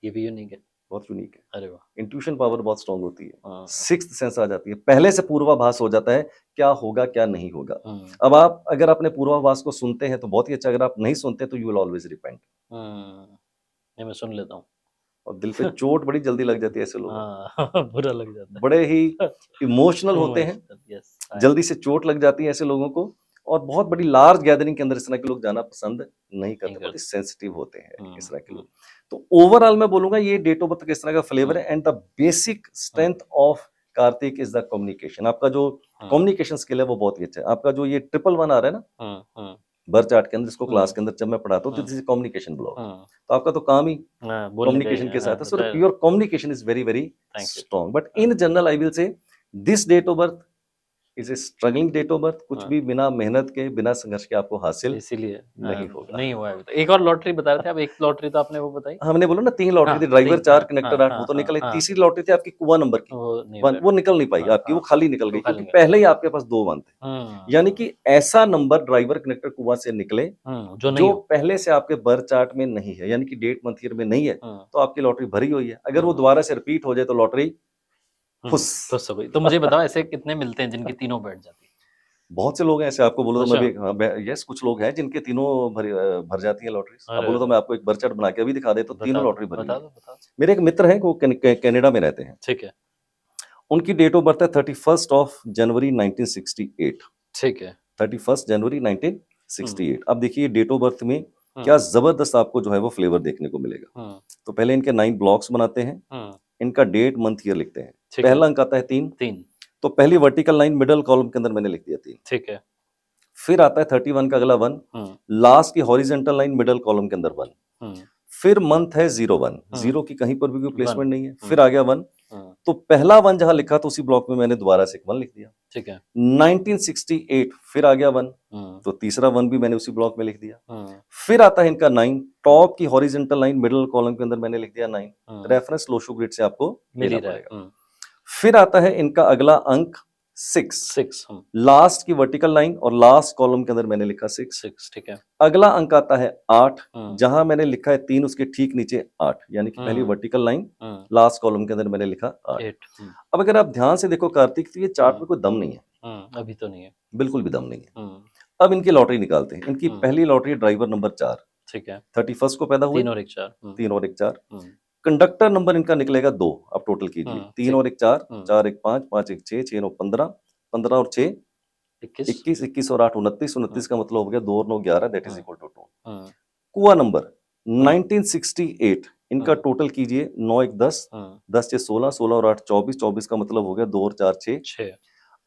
ये भी यूनिक है। बहुत यूनिक है। अरे वाह। इंट्यूशन पावर बहुत स्ट्रांग होती है, हाँ, सिक्स्थ सेंस आ जाती है, पहले से पूर्वाभास हो जाता है क्या होगा क्या नहीं होगा। हम्म, अब आप अगर अपने पूर्वाभास को सुनते हैं तो बहुत ही अच्छा, अगर आप नहीं सुनते तो यू विल ऑलवेज रिपेंट। ये मैं सुन लेता हूँ। और दिल पे चोट बड़ी जल्दी लग जाती है ऐसे लोगों को, हाँ बुरा लग जाता बड़े ही है। इमोशनल होते हैं, इमोशनल, यस। जल्दी से चोट लग जाती है ऐसे लोगों को। और बहुत बड़ी लार्ज गैदरिंग के अंदर इस तरह के लोग जाना पसंद नहीं करते, बहुत ही सेंसिटिव होते हैं इस तरह के लोग। तो ओवरऑल मैं बोलूंगा ये डेट ऑफ बर्थ का इस तरह का फ्लेवर है। And the basic strength of Kartik is the communication. आपका जो कम्युनिकेशन स्किल है वो बहुत ही अच्छा है। आपका जो ये 111 आ रहा है ना बर्थ चार्ट के अंदर, इसको क्लास के अंदर जब मैं पढ़ाता हूँ तो दिस इज कम्युनिकेशन ब्लॉक। तो आपका तो काम ही कम्युनिकेशन के साथ है। So your communication is very very strong. But in general I will say this date of birth is a struggling date of birth. कुछ भी बिना मेहनत के, बिना संघर्ष के आपको हासिल इसीलिए नहीं होगा। नहीं हुआ है अभी तक। एक और लॉटरी बता रहे थे आप, एक लॉटरी तो आपने वो बताई। हमने बोला ना 3 लॉटरी हाँ, थी, ड्राइवर 4, हाँ, कनेक्टर 8, वो तो निकल आई। हाँ, तीसरी लॉटरी थी आपकी कुआ नंबर की, वो नहीं वन, हुआ। वो निकल नहीं पाई हाँ, आपकी, वो खाली निकल वो गई खाली क्योंकि निकल पहले ही आपके पास 2 वन थे। यानी कि ऐसा नंबर ड्राइवर कनेक्टर कुआ से निकले जो नहीं जो हो। पहले से आपके बर्थ चार्ट में नहीं है, यानी कि डेट मंथ ईयर में नहीं है, तो आपकी लॉटरी भरी हुई है। अगर वो दोबारा से रिपीट हो जाए तो लॉटरी फुस। फुस हो गई। तो मुझे बताओ ऐसे कितने मिलते हैं जिनकी तीनों बैठ जाती है? बहुत से लोग हैं ऐसे, आपको बोलो तो मैं अच्छा। भी, हाँ, यस, कुछ लोग हैं जिनके तीनों भर जाती है लॉटरीज। अब अरे बोलो तो मैं आपको एक बर्थ चार्ट बना के अभी दिखा दे तो तीनों लॉटरी भरी बता हुई दो है। बता दो। मेरे एक मित्र हैं, वो कनाडा में रहते हैं। ठीक है उनकी डेट ऑफ बर्थ है 31 जनवरी 1968। ठीक है। 31 जनवरी 1968। अब देखिए डेट ऑफ बर्थ में क्या जबरदस्त आपको जो है वो फ्लेवर देखने को मिलेगा। तो पहले इनके 9 ब्लॉक्स बनाते हैं, इनका डेट मंथ ईयर लिखते हैं। पहला अंक आता है 3, तो पहली वर्टिकल लाइन मिडिल कॉलम के अंदर मैंने लिख दिया 3। ठीक है। फिर आता है 31 का अगला 1, लास्ट की हॉरिजेंटल लाइन मिडिल कॉलम के अंदर 1। फिर मंथ है 01, 0 की कहीं पर भी कोई प्लेसमेंट नहीं है। फिर आ गया 1, तो पहला 1 जहां लिखा तो उसी ब्लॉक में मैंने दोबारा से एक 1 लिख दिया। ठीक है। 1968 फिर आ गया 1, तो तीसरा 1 भी मैंने उसी ब्लॉक में लिख दिया। फिर आता है इनका 9, टॉप की हॉरिजेंटल लाइन मिडिल कॉलम के अंदर मैंने लिख दिया 9। रेफरेंस लोशो ग्रिड से आपको मिल ही लेना रहा है। पड़ेगा। फिर आता है इनका अगला अंक 6, लास्ट की वर्टिकल लाइन और लास्ट कॉलम के अंदर मैंने लिखा 6। ठीक है। अगला अंक आता है 8, जहां मैंने लिखा है 3 उसके ठीक नीचे 8, यानी कि पहली वर्टिकल लाइन लास्ट कॉलम के अंदर मैंने लिखा 8। अब अगर आप ध्यान से देखो कार्तिक, तो ये चार्ट में कोई दम नहीं है, अभी तो नहीं है, बिल्कुल भी दम नहीं है। अब इनकी लॉटरी निकालते हैं। इनकी पहली लॉटरी ड्राइवर नंबर 4, ठीक है। 31 को पैदा हुए, 3 और 1 4, 3 और 1 4। कंडक्टर नंबर इनका निकलेगा 2, आप टोटल कीजिए। 3 और 1 4, 4 1 5, 5 1 6, 6 9 15, 15 और 6 21, 21 और 8 29, 29 का मतलब हो गया 2 और 9 11, दैट इज इक्वल टू 2। कुआ नंबर 1968 इनका टोटल कीजिए। 9 1 10, 10 6 16, 16 और 8 24, 24 का मतलब हो गया 2 और 4 6।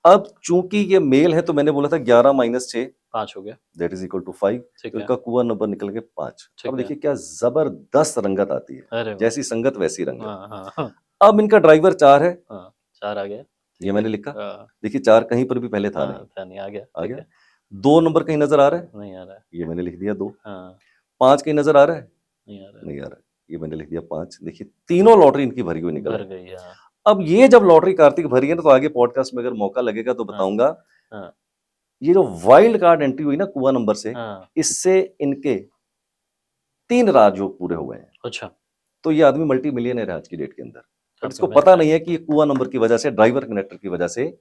अब चूंकि ये मेल है तो मैंने बोला था 11 माइनस 6 5 हो गया, दैट इज इक्वल टू 5। तो इनका कुआ नंबर निकल के 5। ठीक अब है। देखिए क्या जबरदस्त रंगत आती है, अरे वाह। जैसी संगत वैसी रंगत। हाँ। अब इनका ड्राइवर 4 है, 4 आ गया, ये मैंने लिखा। देखिए 4 कहीं पर भी पहले था नहीं, आ गया, आ गया। 2 नंबर कहीं नजर आ रहा है, नहीं आ रहा है, ये मैंने लिख दिया 2। हाँ, 5 कहीं नजर आ रहा है, नहीं आ रहा है, नहीं आ रहा है, ये मैंने लिख दिया 5। देखिए तीनों लॉटरी इनकी भरी हुई निकल भर आई। गई। हाँ, अब ये जब लॉटरी कार्तिक भरी है ना, तो आगे पॉडकास्ट में अगर मौका लगेगा तो बताऊंगा। हाँ, ये जो वाइल्ड कार्ड एंट्री हुई ना कुआ नंबर से, हाँ, इससे इनके 3 राजयोग पूरे हो गए हैं। अच्छा, तो ये आदमी मल्टी मिलियनर है आज की डेट के अंदर। अब इसको मैं- पता नहीं है कि ये कुआ नंबर की वजह से, ड्राइवर कनेक्टर की वजह से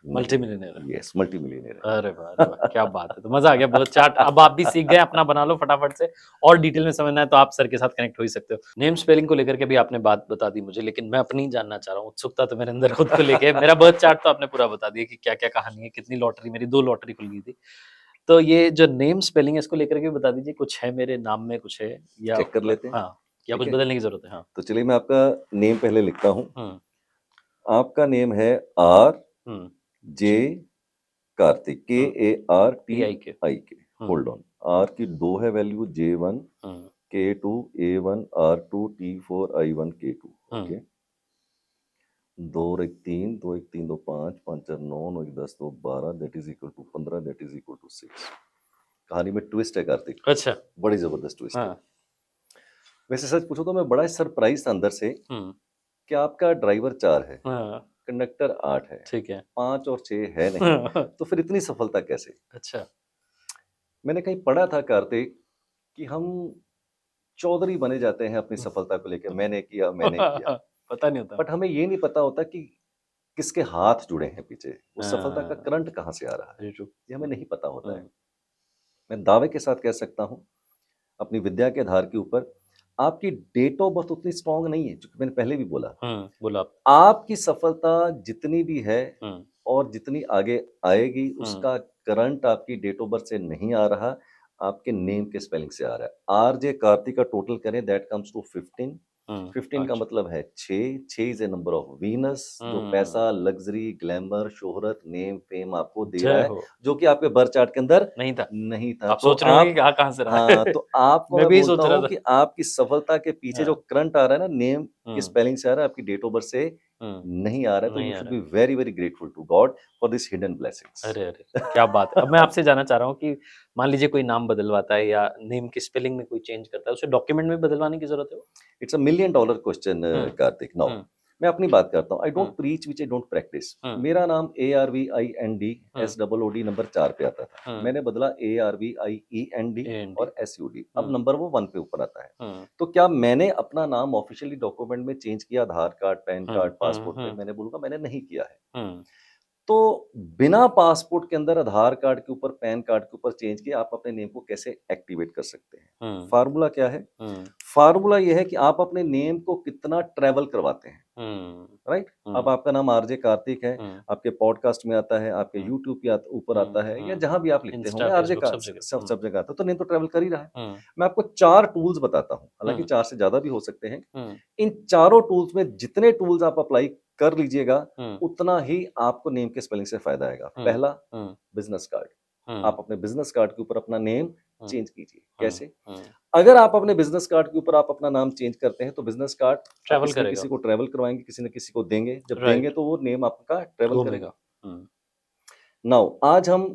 मल्टी मिलियनेयर है। यस, मल्टी मिलियनर है। अरे वाह, अरे वाह, क्या बात है। तो मजा आ गया, बहुत चार्ट अब आप भी सीख गए, अपना बना लो फटाफट से। और डिटेल में समझना है तो आप सर के साथ कनेक्ट हो ही सकते हो। नेम स्पेलिंग को लेकर के भी आपने बात बता दी मुझे, लेकिन मैं अपनी जानना चाह रहा हूँ, उत्सुकता तो मेरे अंदर खुद को लेके। मेरा बर्थ चार्ट तो आपने पूरा बता दिया कि क्या क्या कहानी है, कितनी लॉटरी, मेरी 2 लॉटरी खुल गई थी। तो ये जो नेम स्पेलिंग है इसको लेकर के भी बता दीजिए, कुछ है मेरे नाम में, कुछ है या चेक कर लेते हैं। हाँ, या ठीक कुछ है। बदलने की जरूरत है? हाँ, तो चलिए मैं आपका नेम पहले लिखता हूँ। हम्म, आपका नेम है आर हम्म, जे कार्तिक, के ए आर टी TIK, आई के। होल्ड ऑन, आर की 2 है value, J1 K2 A1 R2 T4 I1 K2। Okay, 2 और 1 3, 2 1 3 2 5, 5 4 9, 9 1 10 2 12, that is equal to 15, that is equal to 6। कहानी में ट्विस्ट है कार्तिक, अच्छा, बड़ी जबरदस्त ट्विस्ट है। हाँ, वैसे सच पूछो तो मैं बड़ा सरप्राइज था अंदर से हम्म, कि आपका ड्राइवर 4 है, हाँ, कंडक्टर 8 है, ठीक है। 5 और 6 है नहीं, तो फिर इतनी सफलता कैसे? अच्छा। मैंने कहीं पढ़ा था कार्तिक कि हम चौधरी बने जाते हैं अपनी सफलता को लेके, मैंने किया। पता नहीं होता। बट हमें ये नहीं पता होता कि किसके हाथ जुड़े हैं पीछे, उस सफलता का हाँ, करंट कहाँ से आ रहा है, वेरी ट्रू। ये हमें नहीं पता होता है। हम्म, मैं दावे के साथ कह सकता हूँ अपनी विद्या के आधार के ऊपर, आपकी डेट ऑफ बर्थ उतनी स्ट्रांग नहीं है, क्योंकि मैंने पहले भी बोला, बोला आप। आपकी सफलता जितनी भी है हम्म, और जितनी आगे आएगी हम्म, उसका करंट आपकी डेट ऑफ बर्थ से नहीं आ रहा, आपके नेम के स्पेलिंग से आ रहा है। आरजे कार्तिक का टोटल करें दैट कम्स टू 15। 15 का अच्छा। मतलब है 6, 6 is a number of Venus, जो हम्म, पैसा, लग्जरी, ग्लैमर, शोहरत, नेम, फेम आपको दे रहा जय है, हो। जो कि आपके बर्थ चार्ट के अंदर नहीं था। नहीं था। आप तो सोच रहे होंगे आप कि कहाँ से रहा हाँ, है। तो आपको मैं मैं भी यही बोलता सोच रहा हूँ था। कि आपकी सफलता के पीछे जो हाँ, करंट आ रहा है ना, नेम की हम्म, स्पेलिंग से आ रहा है, आपकी डेट ऑफ बर्थ से नहीं आ रहा है, तो नहीं यू आ शुड रहा बी है। Very very grateful to God for this hidden blessings. अरे अरे, क्या बात है। अब मैं आपसे जानना चाह रहा हूँ कि मान लीजिए कोई नाम बदलवाता है या नेम की स्पेलिंग में कोई चेंज करता है, उसे डॉक्यूमेंट में बदलवाने की जरूरत है वो? It's a million dollar question hmm, Karthik. Now hmm, मैं अपनी बात करता हूँ, I hmm, don't preach which I don't practice. Hmm, मेरा नाम ARVIND हम्म, SOOD नंबर 4 पे आता था, हम्म, मैंने बदला ARVIEND AND, और SUD, अब हम्म, नंबर वो 1 पे ऊपर आता है। हम्म, तो क्या मैंने अपना नाम ऑफिशियली डॉक्यूमेंट में चेंज किया, आधार कार्ड, पैन हम्म, कार्ड, पासपोर्ट पे? मैंने बोलूंगा मैंने नहीं किया है। हम्म, तो बिना पासपोर्ट के अंदर, आधार कार्ड के ऊपर, पैन कार्ड के ऊपर चेंज किए आप अपने नेम को कैसे एक्टिवेट कर सकते हैं? हम्म, फार्मूला क्या है? हम्म, फार्मूला ये है कि आप अपने नेम को कितना ट्रैवल करवाते हैं, हम्म, राइट? अब हम्म, आपका नाम आरजे कार्तिक है, हम्म, आपके पॉडकास्ट में आता है, आपके हम्म, यूट्यूब के ऊपर आता है, या जहां भी आप लिखते इंस्टा, होंगे आरजे फेसबुक, का, सब जगह। सब जगह आता है, तो नेम तो ट्रैवल कर ही रहा है। हम्म, मैं आपको 4 टूल्स बताता हूँ, हालांकि हम्म, 4 से ज्यादा भी हो सकते हैं। हम्म, इन चारों टूल्स में जितने टूल्स आप अप्लाई कर लीजिएगा, हम्म, उतना ही आपको नेम के स्पेलिंग से फायदा आएगा। हम्म, पहला, हम्म, बिजनेस कार्ड। हम्म, आप अपने बिजनेस कार्ड के ऊपर अपना नेम हम्म, चेंज कीजिए। हम्म, कैसे? हम्म, अगर आप अपने बिजनेस कार्ड के ऊपर आप अपना नाम चेंज करते हैं, तो बिजनेस कार्ड आप ट्रैवल किसी न करेगा। किसी को ट्रैवल करवाएंगे, किसी न किसी को देंगे, जब देंगे राइट। तो वो नेम आपका ट्रैवल करेगा। घूमेगा। हम्म, नाउ आज हम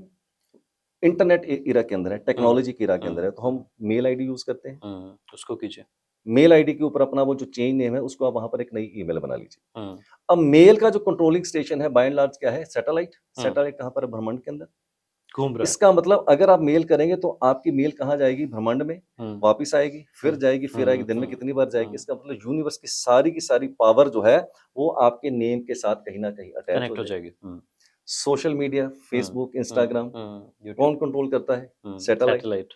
इंटरनेट इरा के अंदर है, हम्म, टेक्नोलॉजी के इरा के अंदर है, तो हम्म, हम मेल आईडी यूज करते हैं। उसको कीजिए। मेल आईडी के ऊपर अपना वो जो चेंज नेम है, उसको आप वहां पर एक नई ईमेल बना लीजिए। हम्म, अब मेल का जो कंट्रोलिंग स्टेशन है बाय एंड लार्ज क्या है? सैटेलाइट। हम्म, सैटेलाइट कहाँ पर है? ब्रह्मांड के अंदर। घूम रहा है। इसका मतलब अगर आप मेल करेंगे तो आपकी मेल कहाँ जाएगी? ब्रह्मांड में, हम्म, वापिस आएगी, फिर हम्म, जाएगी, फिर आएगी, दिन में हम्म, कितनी बार जाएगी? हम्म, इसका मतलब यूनिवर्स की सारी पावर जो है, वो आपके नेम के साथ कहीं न कहीं अटैच हो कनेक्ट हो जाएगी। जाएगी। Social media, Facebook, Instagram, YouTube. कौन कंट्रोल करता है? सैटेलाइट। सैटेलाइट।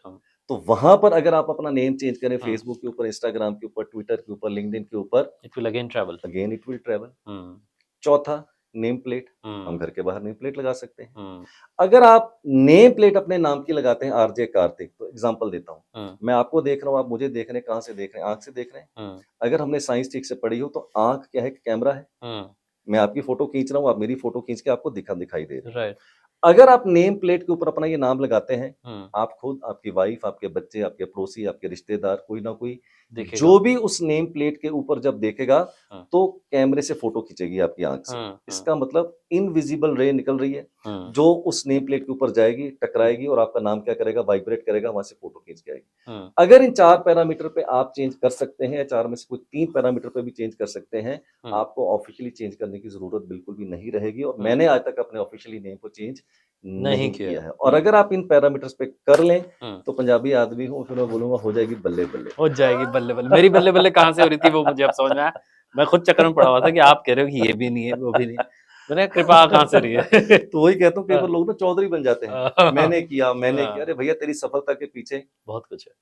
तो वहां पर अगर आप अपना नेम चेंज करें, हम्म, फेसबुक के ऊपर, इंस्टाग्राम के ऊपर, ट्विटर के ऊपर, लिंक्डइन के ऊपर, it will again travel. Again it will travel. Hmm, चौथा, नेम प्लेट। हम हम्म, घर के बाहर नेम प्लेट लगा सकते हैं। हम्म, अगर आप नेम प्लेट अपने नाम की लगाते हैं आरजे कार्तिक, तो एग्जांपल देता हूँ, हम्म, मैं आपको देख रहा हूँ, आप मुझे देख रहे हैं, कहाँ से देख रहे हैं? आंख से देख रहे हैं। हम्म, अगर हमने साइंस ठीक से पढ़ी हो तो आंख क्या है? कैमरा है। हम्म, मैं आपकी फोटो खींच रहा हूँ, आप मेरी फोटो खींच के आपको दिखाई दे रही है। राइट। अगर आप नेम प्लेट के ऊपर अपना ये नाम लगाते हैं, हम्म, आप खुद, आपकी वाइफ, आपके बच्चे, आपके पड़ोसी, आपके रिश्तेदार, कोई ना कोई देखेगा। जो भी उस नेम प्लेट के ऊपर जब देखेगा, हम्म, तो कैमरे से फोटो खींचेगी आपकी आंख से। हम्म, इसका मतलब इनविजिबल रे निकल रही है, हम्म, जो उस नेम प्लेट के ऊपर जाएगी, टकराएगी और आपका नाम क्या करेगा? वाइब्रेट करेगा, वहां से फोटो खींच के आएगी। हम्म, अगर इन 4 पैरामीटर पे आप चेंज कर सकते हैं, या 4 में से कोई 3 पैरामीटर पे भी चेंज कर सकते हैं, हम्म, आपको ऑफिशियली चेंज करने की जरूरत बिल्कुल भी नहीं रहेगी। और हम्म, मैंने आज तक अपने ऑफिशियली नेम को चेंज नहीं नहीं किया है। किया है। और अगर आप इन पैरामीटर्स पे कर लें, हम्म, तो पंजाबी आदमी हूँ, फिर मैं बोलूंगा हो जाएगी बल्ले बल्ले। हो जाएगी बल्ले बल्ले। मेरी बल्ले बल्ले कहाँ से हो रही थी वो मुझे अब समझ में आया। मैं खुद चक्कर में पड़ा हुआ था कि आप कह रहे हो कि ये भी नहीं है, वो भी नहीं है। मैंने कहा, कृपा कहाँ से रही है? तो वही कहता हूँ, कई बार हाँ, लोग ना चौधरी बन जाते हैं, हाँ, मैंने किया। हाँ, अरे भैया, तेरी सफलता के पीछे बहुत कुछ है।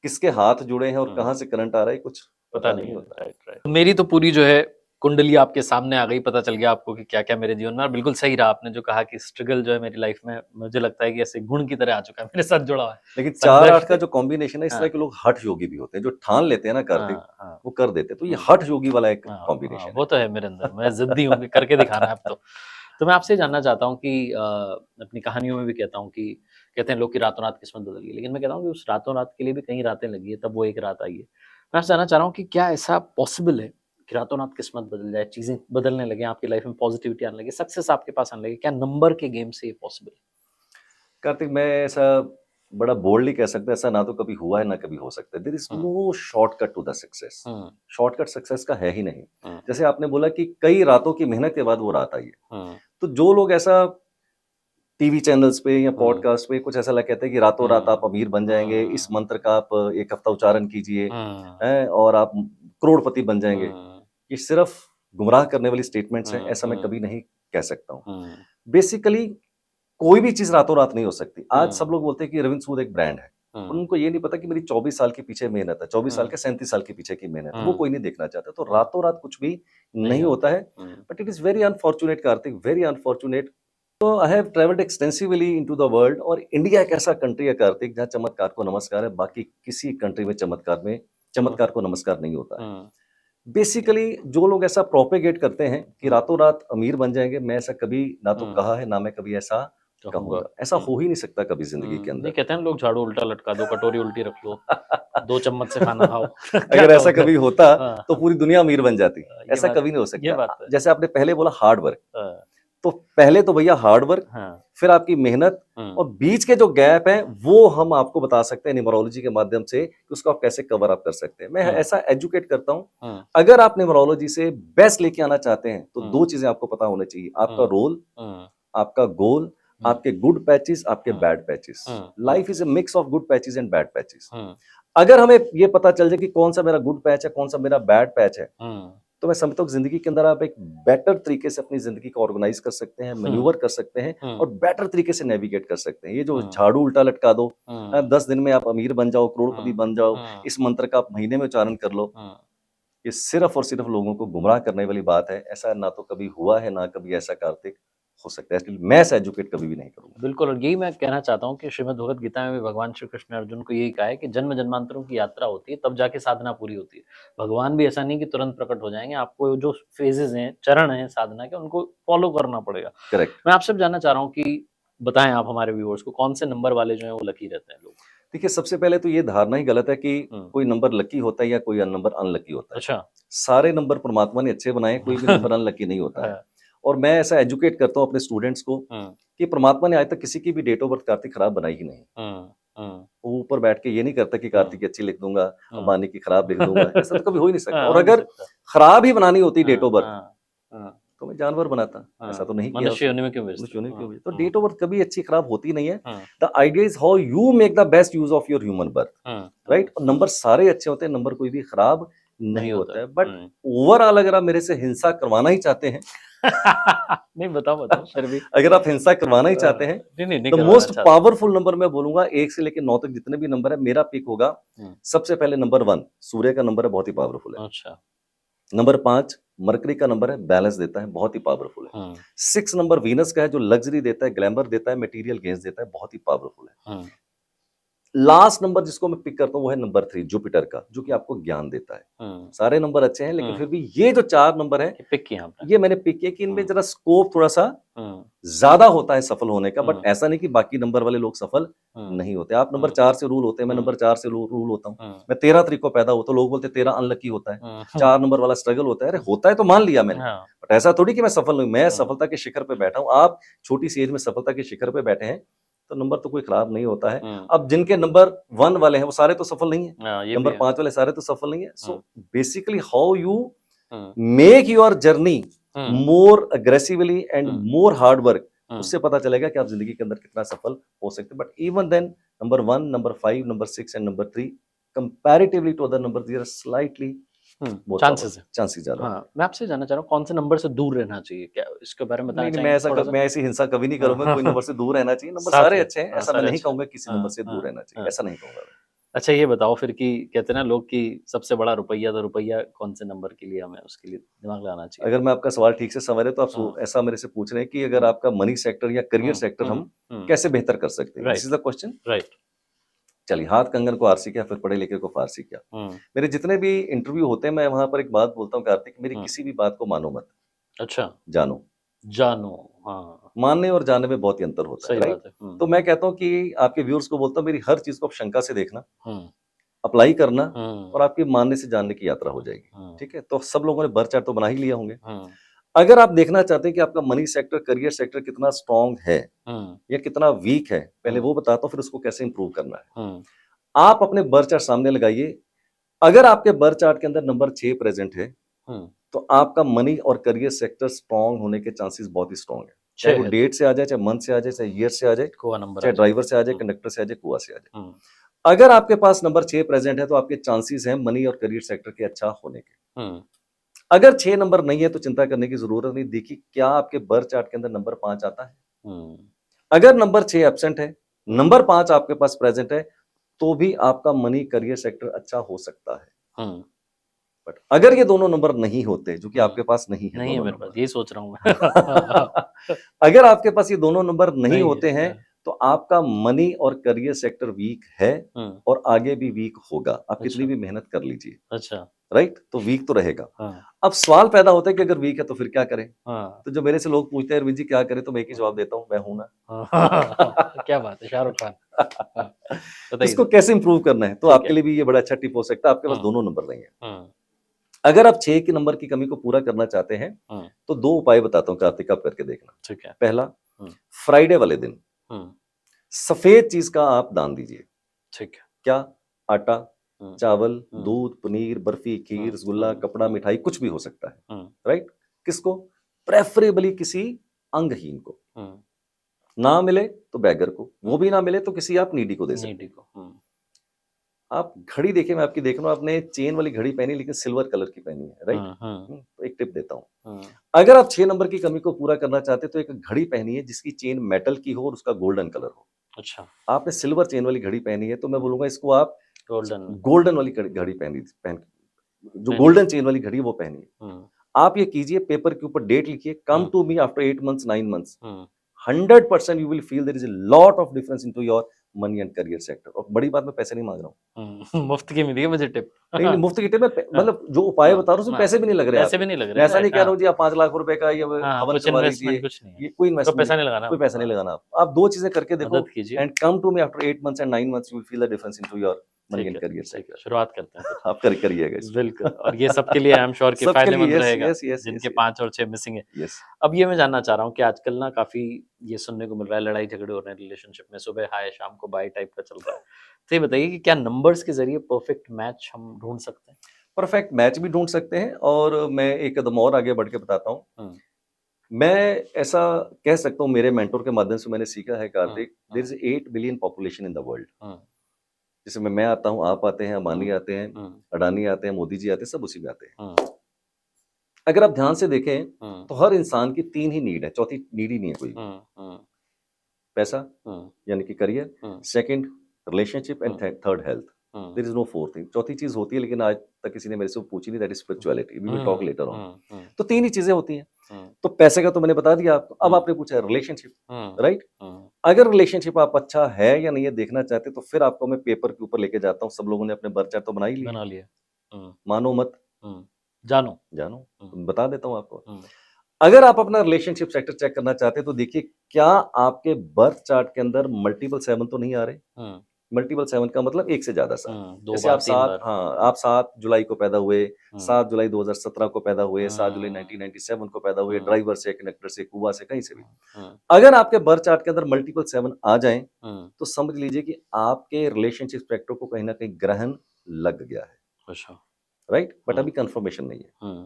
किसके हाथ जुड़े हैं और हम्म, कहाँ से करंट आ रहा है, कुछ पता पता नहीं नहीं है। होता। Right, right. तो मेरी तो पूरी जो है कुंडली आपके सामने आ गई, पता चल गया आपको कि क्या-क्या मेरे जीवन में। और बिल्कुल सही रहा आपने जो कहा कि स्ट्रगल जो है मेरी लाइफ में, मुझे लगता है कि ऐसे गुण की तरह आ चुका है, मेरे साथ जुड़ा हुआ है। लेकिन 4-8 संघर्ष का जो कॉम्बिनेशन है, इस तरह हाँ, के लोग हठ योगी भी होते हैं, जो ठान लेते हैं ना कार्तिक, हाँ, हाँ, वो कर देते हैं। तो ये हुँ, हठ योगी वाला एक हाँ, हाँ, कॉम्बिनेशन वो है। तो है मेरे अंदर। मैं ज़िद्दी हूँ कि करके दिखाना है अब तो। तो मैं आपसे जानना चाहता हूँ कि अपनी कहानियों में भी कहता हूँ कि कहते हैं लोग कि रातों-रात किस्मत बदल गई। लेकिन मैं कहता हूँ कि उस रातों-रात के लिए भी कई रातें लगी है, तब वो एक रात आई है। मैं आपसे जानना चाह रहा हूँ कि क्या ऐसा पॉसिबल है कि रातों-रात किस्मत बदल जाए, चीज़ें बदलने लगें, आपकी लाइफ में पॉज़िटिविटी आने लगे, सक्सेस आपके पास आने लगे? क्या नंबर के गेम से ये पॉसिबल है? कार्तिक, मैं ऐसा बड़ा बोल्डली कह सकते हैं ऐसा ना तो कभी हुआ है ना कभी हो सकता है। There is no shortcut to the success. Shortcut success का है ही नहीं। जैसे आपने बोला कि कई रातों की मेहनत के बाद वो रात आई है, तो जो लोग ऐसा टीवी चैनल्स पे या पॉडकास्ट पे कुछ ऐसा लग कहते हैं कि रातों रात आप अमीर बन जाएंगे, इस मंत्र का आप एक हफ्ता उच्चारण कीजिए और आप करोड़पति बन जाएंगे, ये सिर्फ गुमराह करने वाली स्टेटमेंट्स हैं। ऐसा मैं कभी नहीं कह सकता हूँ। बेसिकली कोई भी चीज रातों रात नहीं हो सकती। आज सब लोग बोलते हैं कि रविंद्र सूद एक ब्रांड है, उनको ये नहीं पता कि मेरी 24 साल के पीछे मेहनत है, 24 साल के 37 साल के पीछे की मेहनत है, वो कोई नहीं देखना चाहता। तो रातों रात कुछ भी नहीं होता है। But it is very unfortunate Karthik, very unfortunate. तो I have travelled extensively into the world, और इंडिया एक ऐसा कंट्री है कार्तिक जहाँ चमत्कार को नमस्कार है, बाकी किसी कंट्री में चमत्कार को नमस्कार नहीं होता है। बेसिकली जो लोग ऐसा प्रोपेगेट करते हैं कि रातों रात अमीर बन जाएंगे, मैं ऐसा कभी ना तो कहा है ना मैं कभी ऐसा कहूंगा। ऐसा हो ही नहीं सकता कभी जिंदगी के नहीं अंदर। कहते हैं लोग झाड़ू उल्टा लटका दो, कटोरी उल्टी रख लो, 2 चम्मच से खाना खाओ। अगर ऐसा कभी होता हाँ, तो पूरी दुनिया अमीर बन जाती। ये ऐसा बात- कभी नहीं हो ये बात सकता। है। जैसे आपने पहले बोला हार्ड वर्क, हाँ, तो पहले तो भैया हार्ड वर्क, फिर आपकी मेहनत, और बीच के जो गैप है वो हम आपको बता सकते हैं न्यूमरोलॉजी के माध्यम से कि उसको आप कैसे कवर अप कर सकते हैं। मैं ऐसा एजुकेट करता हूँ। अगर आप न्यूमरोलॉजी से बेस्ट लेके आना चाहते हैं तो 2 चीजें आपको पता होनी चाहिए, आपका रोल, आपका गोल, आपके गुड पैचेस, आपके bad patches. Life is a mix of good patches and bad patches. अगर हमें ये पता चल जाए कि कौन सा मेरा गुड पैच है, कौन सा मेरा बैड पैच है, तो मैं समझता हूँ जिंदगी के अंदर आप एक बेटर तरीके से अपनी जिंदगी को ऑर्गेनाइज कर सकते हैं, मैन्यूवर कर सकते हैं और बेटर तरीके से नेविगेट कर सकते हैं। ये जो झाड़ू उल्टा लटका दो, 10 दिन में आप अमीर बन जाओ, करोड़पति बन जाओ, इस मंत्र का आप महीने में उच्चारण कर लो, ये सिर्फ और सिर्फ लोगों को गुमराह करने वाली बात है। ऐसा ना तो कभी हुआ है ना कभी ऐसा कार्तिक हो सकता है। इसलिए मैं ऐसा एजुकेट कभी भी नहीं करूंगा। बिल्कुल, और यही मैं कहना चाहता हूँ कि श्रीमद् भगवत गीता में भी भगवान श्री कृष्ण ने अर्जुन को यही कहा है कि जन्म जन्मांतरों की यात्रा होती है, तब जाके साधना पूरी होती है। भगवान भी ऐसा नहीं कि तुरंत प्रकट हो जाएंगे, आपको जो फेजेस हैं, चरण हैं साधना के, उनको फॉलो करना पड़ेगा। करेक्ट। मैं आपसे जानना चाह रहा हूँ कि बताएं आप हमारे व्यूअर्स को कौन से नंबर वाले जो है वो लकी रहते हैं लोग। देखिए, सबसे पहले तो ये धारणा ही गलत है कि कोई नंबर लकी होता है या कोई नंबर अनलकी होता है। अच्छा, सारे नंबर परमात्मा ने अच्छे बनाए, कोई भी नंबर अनलकी नहीं होता है। और मैं ऐसा एजुकेट करता हूँ अपने स्टूडेंट्स को कि परमात्मा ने आज तक किसी की भी डेट ऑफ बर्थ कार्तिक खराब बनाई ही नहीं। वो ऊपर बैठ के ये नहीं करता कि कार्तिक की अच्छी लिख दूंगा, अंबानी की खराब लिख दूंगा, ऐसा तो कभी हो ही नहीं सकता। और अगर खराब ही बनानी होती डेट ऑफ बर्थ तो मैं जानवर बनाता, ऐसा तो नहीं किया। मनुष्य योनि में क्यों भेजते? तो डेट ऑफ बर्थ कभी अच्छी खराब होती नहीं है। The idea is how you make the best use of your human birth, right. और नंबर सारे अच्छे होते हैं, नंबर कोई भी खराब नहीं होता है। बट ओवरऑल अगर आप मेरे से हिंसा करवाना ही चाहते हैं नहीं बताओ फिर भी अगर आप हिंसा करवाना ही चाहते हैं, द मोस्ट पावरफुल नंबर मैं बोलूंगा 1 से लेकर 9 तक जितने भी नंबर है, मेरा पिक होगा सबसे पहले नंबर 1 सूर्य का नंबर है, बहुत ही पावरफुल है। अच्छा। नंबर 5 मरकरी का नंबर है, बैलेंस देता है, बहुत ही पावरफुल है। 6 नंबर वीनस का है, जो लग्जरी देता है, ग्लैमर देता है, मटेरियल गेन्स देता है, बहुत ही पावरफुल है। लास्ट नंबर जिसको मैं पिक करता हूँ वो है नंबर 3 जुपिटर का, जो कि आपको ज्ञान देता है। सारे नंबर अच्छे हैं, लेकिन फिर भी ये जो 4 नंबर है पिक किया आपने, ये मैंने पिक किया कि इनमें जरा स्कोप थोड़ा सा ज्यादा होता है सफल होने का। बट ऐसा नहीं कि बाकी नंबर वाले लोग सफल नहीं होते। आप नंबर 4 से रूल होते हैं, मैं नंबर 4 से रूल होता हूँ। मैं 13 तारीख को पैदा हुआ, तो लोग बोलते 13 अनलकी होता है, 4 नंबर वाला स्ट्रगल होता है। अरे होता है तो मान लिया मैंने, बट ऐसा थोड़ी कि मैं सफल नहीं। मैं सफलता के शिखर पे बैठा हूँ, आप छोटी सी एज में सफलता के शिखर पे बैठे हैं, तो नंबर तो कोई खराब नहीं होता है। अब जिनके नंबर 1 वाले हैं वो सारे तो सफल नहीं है, नंबर 5 वाले सारे तो सफल नहीं है। So basically how you make your journey more aggressively and more hard work, उससे पता चलेगा कि आप जिंदगी के अंदर कितना सफल हो सकते हैं। But even then number 1, number 5, number 6 and number 3 comparatively to other number there are slightly chances ज्यादा। हाँ, मैं आपसे जानना चाह रहा हूँ कौन से नंबर से दूर रहना चाहिए, क्या इसके बारे में बताना चाहिए? मैं ऐसी हिंसा कभी नहीं करूंगा। कोई नंबर से दूर रहना चाहिए, नंबर सारे अच्छे हैं, ऐसा मैं नहीं कहूंगा किसी नंबर से दूर रहना चाहिए, ऐसा नहीं कहूंगा। अच्छा, ये बताओ फिर कि कहते हैं ना लोग कि सबसे बड़ा रुपया, तो रुपया कौन से नंबर के लिए हमें उसके लिए दिमाग लगाना चाहिए? अगर मैं आपका सवाल ठीक से समझ रहे तो आप ऐसा मेरे से पूछ रहे हैं कि अगर आपका मनी सेक्टर या करियर सेक्टर हम कैसे बेहतर कर सकते हैं, this is the question, right. चलिए, हाथ कंगन को आरसी किया, फिर पढ़े लिखे को फारसी किया। मेरे जितने भी इंटरव्यू होते हैं, मैं वहां पर एक बात बोलता हूँ कार्तिक, मेरी किसी भी बात को मानो मत, अच्छा जानो। हाँ, मानने और जानने में बहुत ही अंतर होता है, राइट? तो मैं कहता हूँ कि आपके व्यूअर्स को बोलता हूँ, मेरी हर चीज को आप शंका से देखना, अप्लाई करना, और आपकी मानने से जानने की यात्रा हो जाएगी। ठीक है, तो सब लोगों ने बर्थ चार्ट तो बना ही लिया होंगे। अगर आप देखना चाहते हैं कि आपका मनी सेक्टर, करियर सेक्टर कितना स्ट्रांग है या कितना वीक है, पहले वो बताता हूँ, फिर उसको कैसे इंप्रूव करना है। आप अपने बर्थ चार्ट सामने लगाइए। अगर आपके बर्थ चार्ट के अंदर नंबर 6 प्रेजेंट है तो आपका मनी और करियर सेक्टर स्ट्रांग होने के चांसेस बहुत ही स्ट्रांग है। चाहे वो डेट से आ जाए, चाहे मंथ से आ जाए, चाहे ईयर से आ जाए, चाहे ड्राइवर से आ जाए, कंडक्टर से आ जाए, कुआ से आ जाए। अगर आपके पास नंबर 6 प्रेजेंट है तो आपके चांसेस हैं मनी और करियर सेक्टर के अच्छा होने के। अगर 6 नंबर नहीं है तो चिंता करने की जरूरत नहीं। देखिए क्या आपके बर्थ चार्ट के अंदर नंबर 5 आता है। अगर नंबर 6 एब्सेंट है, नंबर 5 आपके पास प्रेजेंट है, तो भी आपका मनी करियर सेक्टर अच्छा हो सकता है। बट अगर ये दोनों नंबर नहीं होते, जो कि आपके पास नहीं है, नहीं है मेरे पास, यही सोच रहा हूँ मैं। अगर आपके पास ये दोनों नंबर नहीं होते हैं तो आपका मनी और करियर सेक्टर वीक है और आगे भी वीक होगा। आप कितनी भी मेहनत कर लीजिए, अच्छा, राइट, तो वीक तो रहेगा। अब सवाल पैदा होता है कि अगर वीक है तो फिर क्या करें। तो जो मेरे से लोग पूछते हैं अरविंद जी क्या करें, तो मैं एक ही जवाब देता हूँ, मैं हूं ना। क्या बात है, शाहरुख खान। इसको कैसे इंप्रूव करना है, तो आपके लिए भी ये बड़ा अच्छा टिप हो सकता है। आपके पास दोनों नंबर नहीं है, अगर आप 6 के नंबर की कमी को पूरा करना चाहते हैं तो 2 उपाय बताता हूँ कार्तिक, आप करके देखना। ठीक है। पहला, फ्राइडे वाले दिन सफेद चीज का आप दान दीजिए। ठीक है। क्या? आटा, चावल, दूध, पनीर, बर्फी, खीर, रसगुल्ला, कपड़ा, मिठाई, कुछ भी हो सकता है, राइट। किसको? प्रेफरेबली किसी अंगहीन को। ना मिले तो बैगर को, वो भी ना मिले तो किसी आप नीडी को दे सकते हैं। आप घड़ी देखिए, मैं आपकी देख रहा हूँ, आपने चेन वाली घड़ी पहनी लेकिन सिल्वर कलर की पहनी है, राइट। तो एक टिप देता हूँ, अगर आप 6 नंबर की कमी को पूरा करना चाहते हैं तो एक घड़ी पहनिए जिसकी चेन मेटल की हो और उसका गोल्डन कलर हो। अच्छा, आपने सिल्वर चेन वाली घड़ी पहनी है तो मैं बोलूंगा इसको आप गोल्डन वाली घड़ी पहन जो गोल्डन चेन वाली घड़ी वो पहनिए। आप ये कीजिए, पेपर के ऊपर डेट लिखिए, come to me after 8 months 9 months, 100% you will feel there is a lot of difference into your money and career sector। और बड़ी बात, मैं पैसे नहीं मांग रहा हूँ। मुफ्त की मिली है मुझे टिप। नहीं, मुफ्त की टिप है, मतलब जो उपाय बता रहा हूँ उसमें पैसे भी नहीं लग रहे, पैसे भी नहीं लग रहे। मैं ऐसा नहीं कह रहा हूँ जी आप 5 लाख रुपए का ये हवन करवा लीजिए, कुछ नहीं है, ये कोई इन्वेस्टमेंट, पैसा नहीं लगाना, कोई पैसा नहीं लगाना। आप 2 चीजें करके देखो, and come to me after 8 months and 9 months, you will feel the difference into your money and career sector. शुरुआत करते हैं, आप करिएगा। बिल्कुल, और ये सबके लिए आई एम श्योर कि फायदेमंद रहेगा, जिनके 5 और 6 मिसिंग है। यस। अब ये मैं जानना चाह रहा हूँ कि आजकल ना काफी ये सुनने को मिल रहा है, लड़ाई झगड़े हो रहे हैं रिलेशनशिप में, सुबह हाय शाम को बाय टाइप का चल रहा है। तो ये बताइए कि क्या नंबर्स के जरिए परफेक्ट मैच हम ढूंढ सकते हैं? परफेक्ट मैच भी ढूंढ सकते हैं, और मैं एक कदम और आगे बढ़ के बताता हूँ। मैं ऐसा कह सकता हूँ, मेरे मेंटोर के माध्यम से मैंने सीखा है Karthik, there is 8 billion population in the world. जिसमें मैं आता हूँ, आप आते हैं, अंबानी आते हैं, अडानी आते हैं, मोदी जी आते हैं, सब उसी में आते हैं। अगर आप ध्यान से देखें तो हर इंसान की 3 ही नीड है, चौथी नीड ही नहीं है कोई। पैसा यानी कि career, second relationship, and third health. There is no fourth thing. चौथी चीज होती है लेकिन आज तक किसी ने मेरे से पूछी नहीं, that is spirituality. We will talk later on. तो 3 ही चीजें होती हैं। तो पैसे का तो मैंने बता दिया आपको। अब आपने पूछा रिलेशनशिप, राइट। अगर रिलेशनशिप आप अच्छा है या नहीं है देखना चाहते तो फिर आपको मैं पेपर के ऊपर लेके जाता हूँ। सब लोगों ने अपने बर्थ चार्ट तो बना ही लिया, मानो मत जानो, बता देता हूँ आपको। अगर आप अपना रिलेशनशिप सेक्टर चेक करना चाहते हैं तो देखिए क्या आपके बर्थ चार्ट के अंदर मल्टीपल 7 तो नहीं आ रहे। मल्टीपल 7 का मतलब एक से ज्यादा साल। जैसे आप 7 जुलाई को पैदा हुए, 7 जुलाई 2017 को पैदा हुए, 7 जुलाई 1997 को पैदा हुए, ड्राइवर से, कंडक्टर से, कुआ से, कहीं से भी। अगर आपके बर्थ चार्ट के अंदर मल्टीपल 7 आ जाएं तो समझ लीजिए कि आपके रिलेशनशिप सेक्टर को कहीं ना कहीं ग्रहण लग गया है। अच्छा, राइट। बट अभी कंफर्मेशन नहीं है।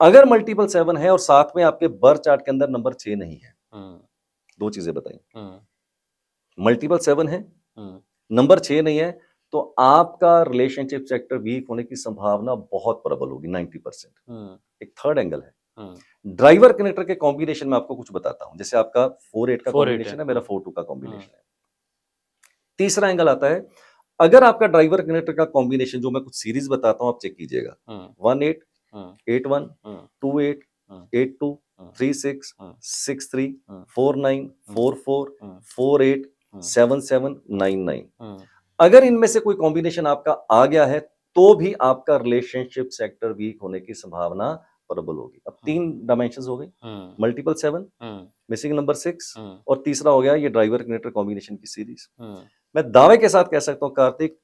अगर मल्टीपल 7 है और साथ में आपके बर्थ चार्ट के अंदर नंबर 6 नहीं है, 2 चीजें बताइए, मल्टीपल 7 है, नंबर 6 नहीं है, तो आपका रिलेशनशिप सेक्टर वीक होने की संभावना बहुत प्रबल होगी, 90%। एक थर्ड एंगल है, ड्राइवर कनेक्टर के कॉम्बिनेशन में आपको कुछ बताता हूं। जैसे आपका 4-8 का कॉम्बिनेशन है, मेरा 4-2 का कॉम्बिनेशन है। तीसरा एंगल आता है, अगर आपका ड्राइवर कनेक्टर का कॉम्बिनेशन, जो मैं कुछ सीरीज बताता हूं आप चेक कीजिएगा, 1-8, 8-1, 2-8, 8-2, 3-6, 6-3, 4-9, 4-4, 4-8, 7-7, 9-9। अगर इनमें से कोई कॉम्बिनेशन आपका आ गया है तो भी आपका रिलेशनशिप सेक्टर वीक होने की संभावना प्रबल होगी। अब 3 डायमेंशंस हो गए, मल्टीपल 7, मिसिंग नंबर 6, और तीसरा हो गया ये ड्राइवर कनेक्टर कॉम्बिनेशन की सीरीज। मैं दावे के साथ कह सकता हूं कार्तिक,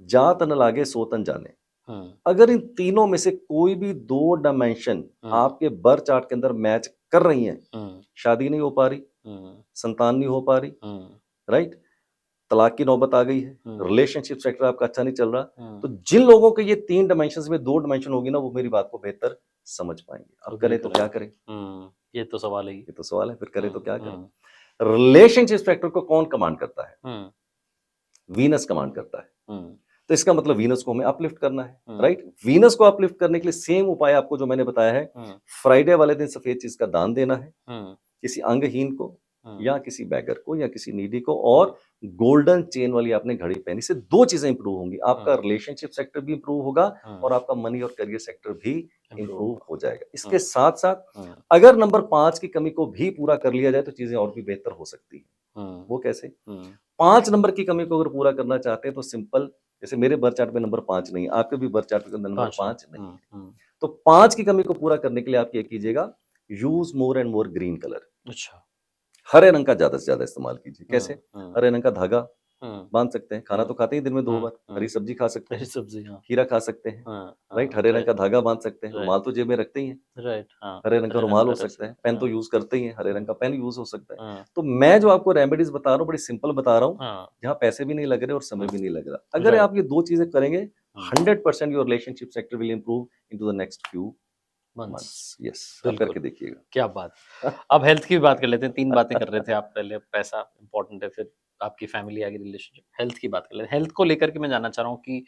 जा तन लागे सो तन जाने। अगर इन तीनों में से कोई भी 2 डायमेंशन आपके बर्थ चार्ट के अंदर मैच कर रही हैं, शादी नहीं हो पा रही, संतान नहीं हो पा रही, राइट, तलाक की नौबत आ गई है, रिलेशनशिप सेक्टर आपका अच्छा नहीं चल रहा, तो जिन लोगों के ये 3 डायमेंशंस में 2 डायमेंशन होगी ना, वो मेरी बात को बेहतर समझ पाएंगे। अब करें तो क्या करें? ये तो सवाल है ही। ये तो सवाल है, फिर करें तो क्या करें? रिलेशनशिप सेक्टर को कौन कमांड करता है? वीनस कमांड करता है। तो इसका मतलब वीनस को हमें अपलिफ्ट करना है, राइट। वीनस को अपलिफ्ट करने के लिए सेम उपाय आपको जो मैंने बताया है, फ्राइडे वाले दिन सफेद चीज का दान देना है किसी अंगहीन को या किसी बैगर को या किसी नीडी को, और गोल्डन चेन वाली आपने घड़ी पहनी। से 2 चीजें इंप्रूव होंगी, आपका रिलेशनशिप सेक्टर भी इंप्रूव होगा और आपका मनी और करियर सेक्टर भी इंप्रूव हो जाएगा। इसके साथ साथ अगर नंबर 5 की कमी को भी पूरा कर लिया जाए तो चीजें और भी बेहतर हो सकती है। वो कैसे? 5 नंबर की कमी को अगर पूरा करना चाहते हैं तो सिंपल, जैसे मेरे बर्थ चार्ट पे नंबर 5 नहीं है, आपके भी बर्थ चार्ट पे नंबर 5 नहीं है, तो 5 की कमी को पूरा करने के लिए आप ये कीजिएगा, use more and more green colour. अच्छा, हरे रंग का ज्यादा से ज्यादा इस्तेमाल कीजिए। कैसे? हरे रंग का धागा बांध सकते हैं, खाना तो खाते ही दिन में 2 बार, हरी सब्जी खा सकते हैं, सब्जी, हाँ, खीरा खा सकते हैं, राइट। हरे रंग का धागा बांध सकते हैं, रुमाल तो जेब में रखते ही हैं, राइट, हाँ, हरे रंग का रुमाल हो सकता है, पेन तो यूज करते ही हैं, हरे रंग का पेन यूज हो सकता है। तो मैं जो आपको रेमेडीज बता रहा हूँ बड़ी सिंपल बता रहा हूँ, जहाँ पैसे भी नहीं लग रहे और समय भी नहीं लग रहा। अगर आप ये 2 चीजें करेंगे, 100% your relationship sector will improve into the next few months. Yes, आप करके देखिएगा। क्या बात। अब हेल्थ की बात कर लेते हैं। 3 बातें कर रहे थे आप, पहले पैसा इंपॉर्टेंट है, फिर आपकी फैमिली आ गई, रिलेशनशिप, हेल्थ की बात कर लेते हैं। हेल्थ को लेकर के मैं जानना चाह रहा हूँ कि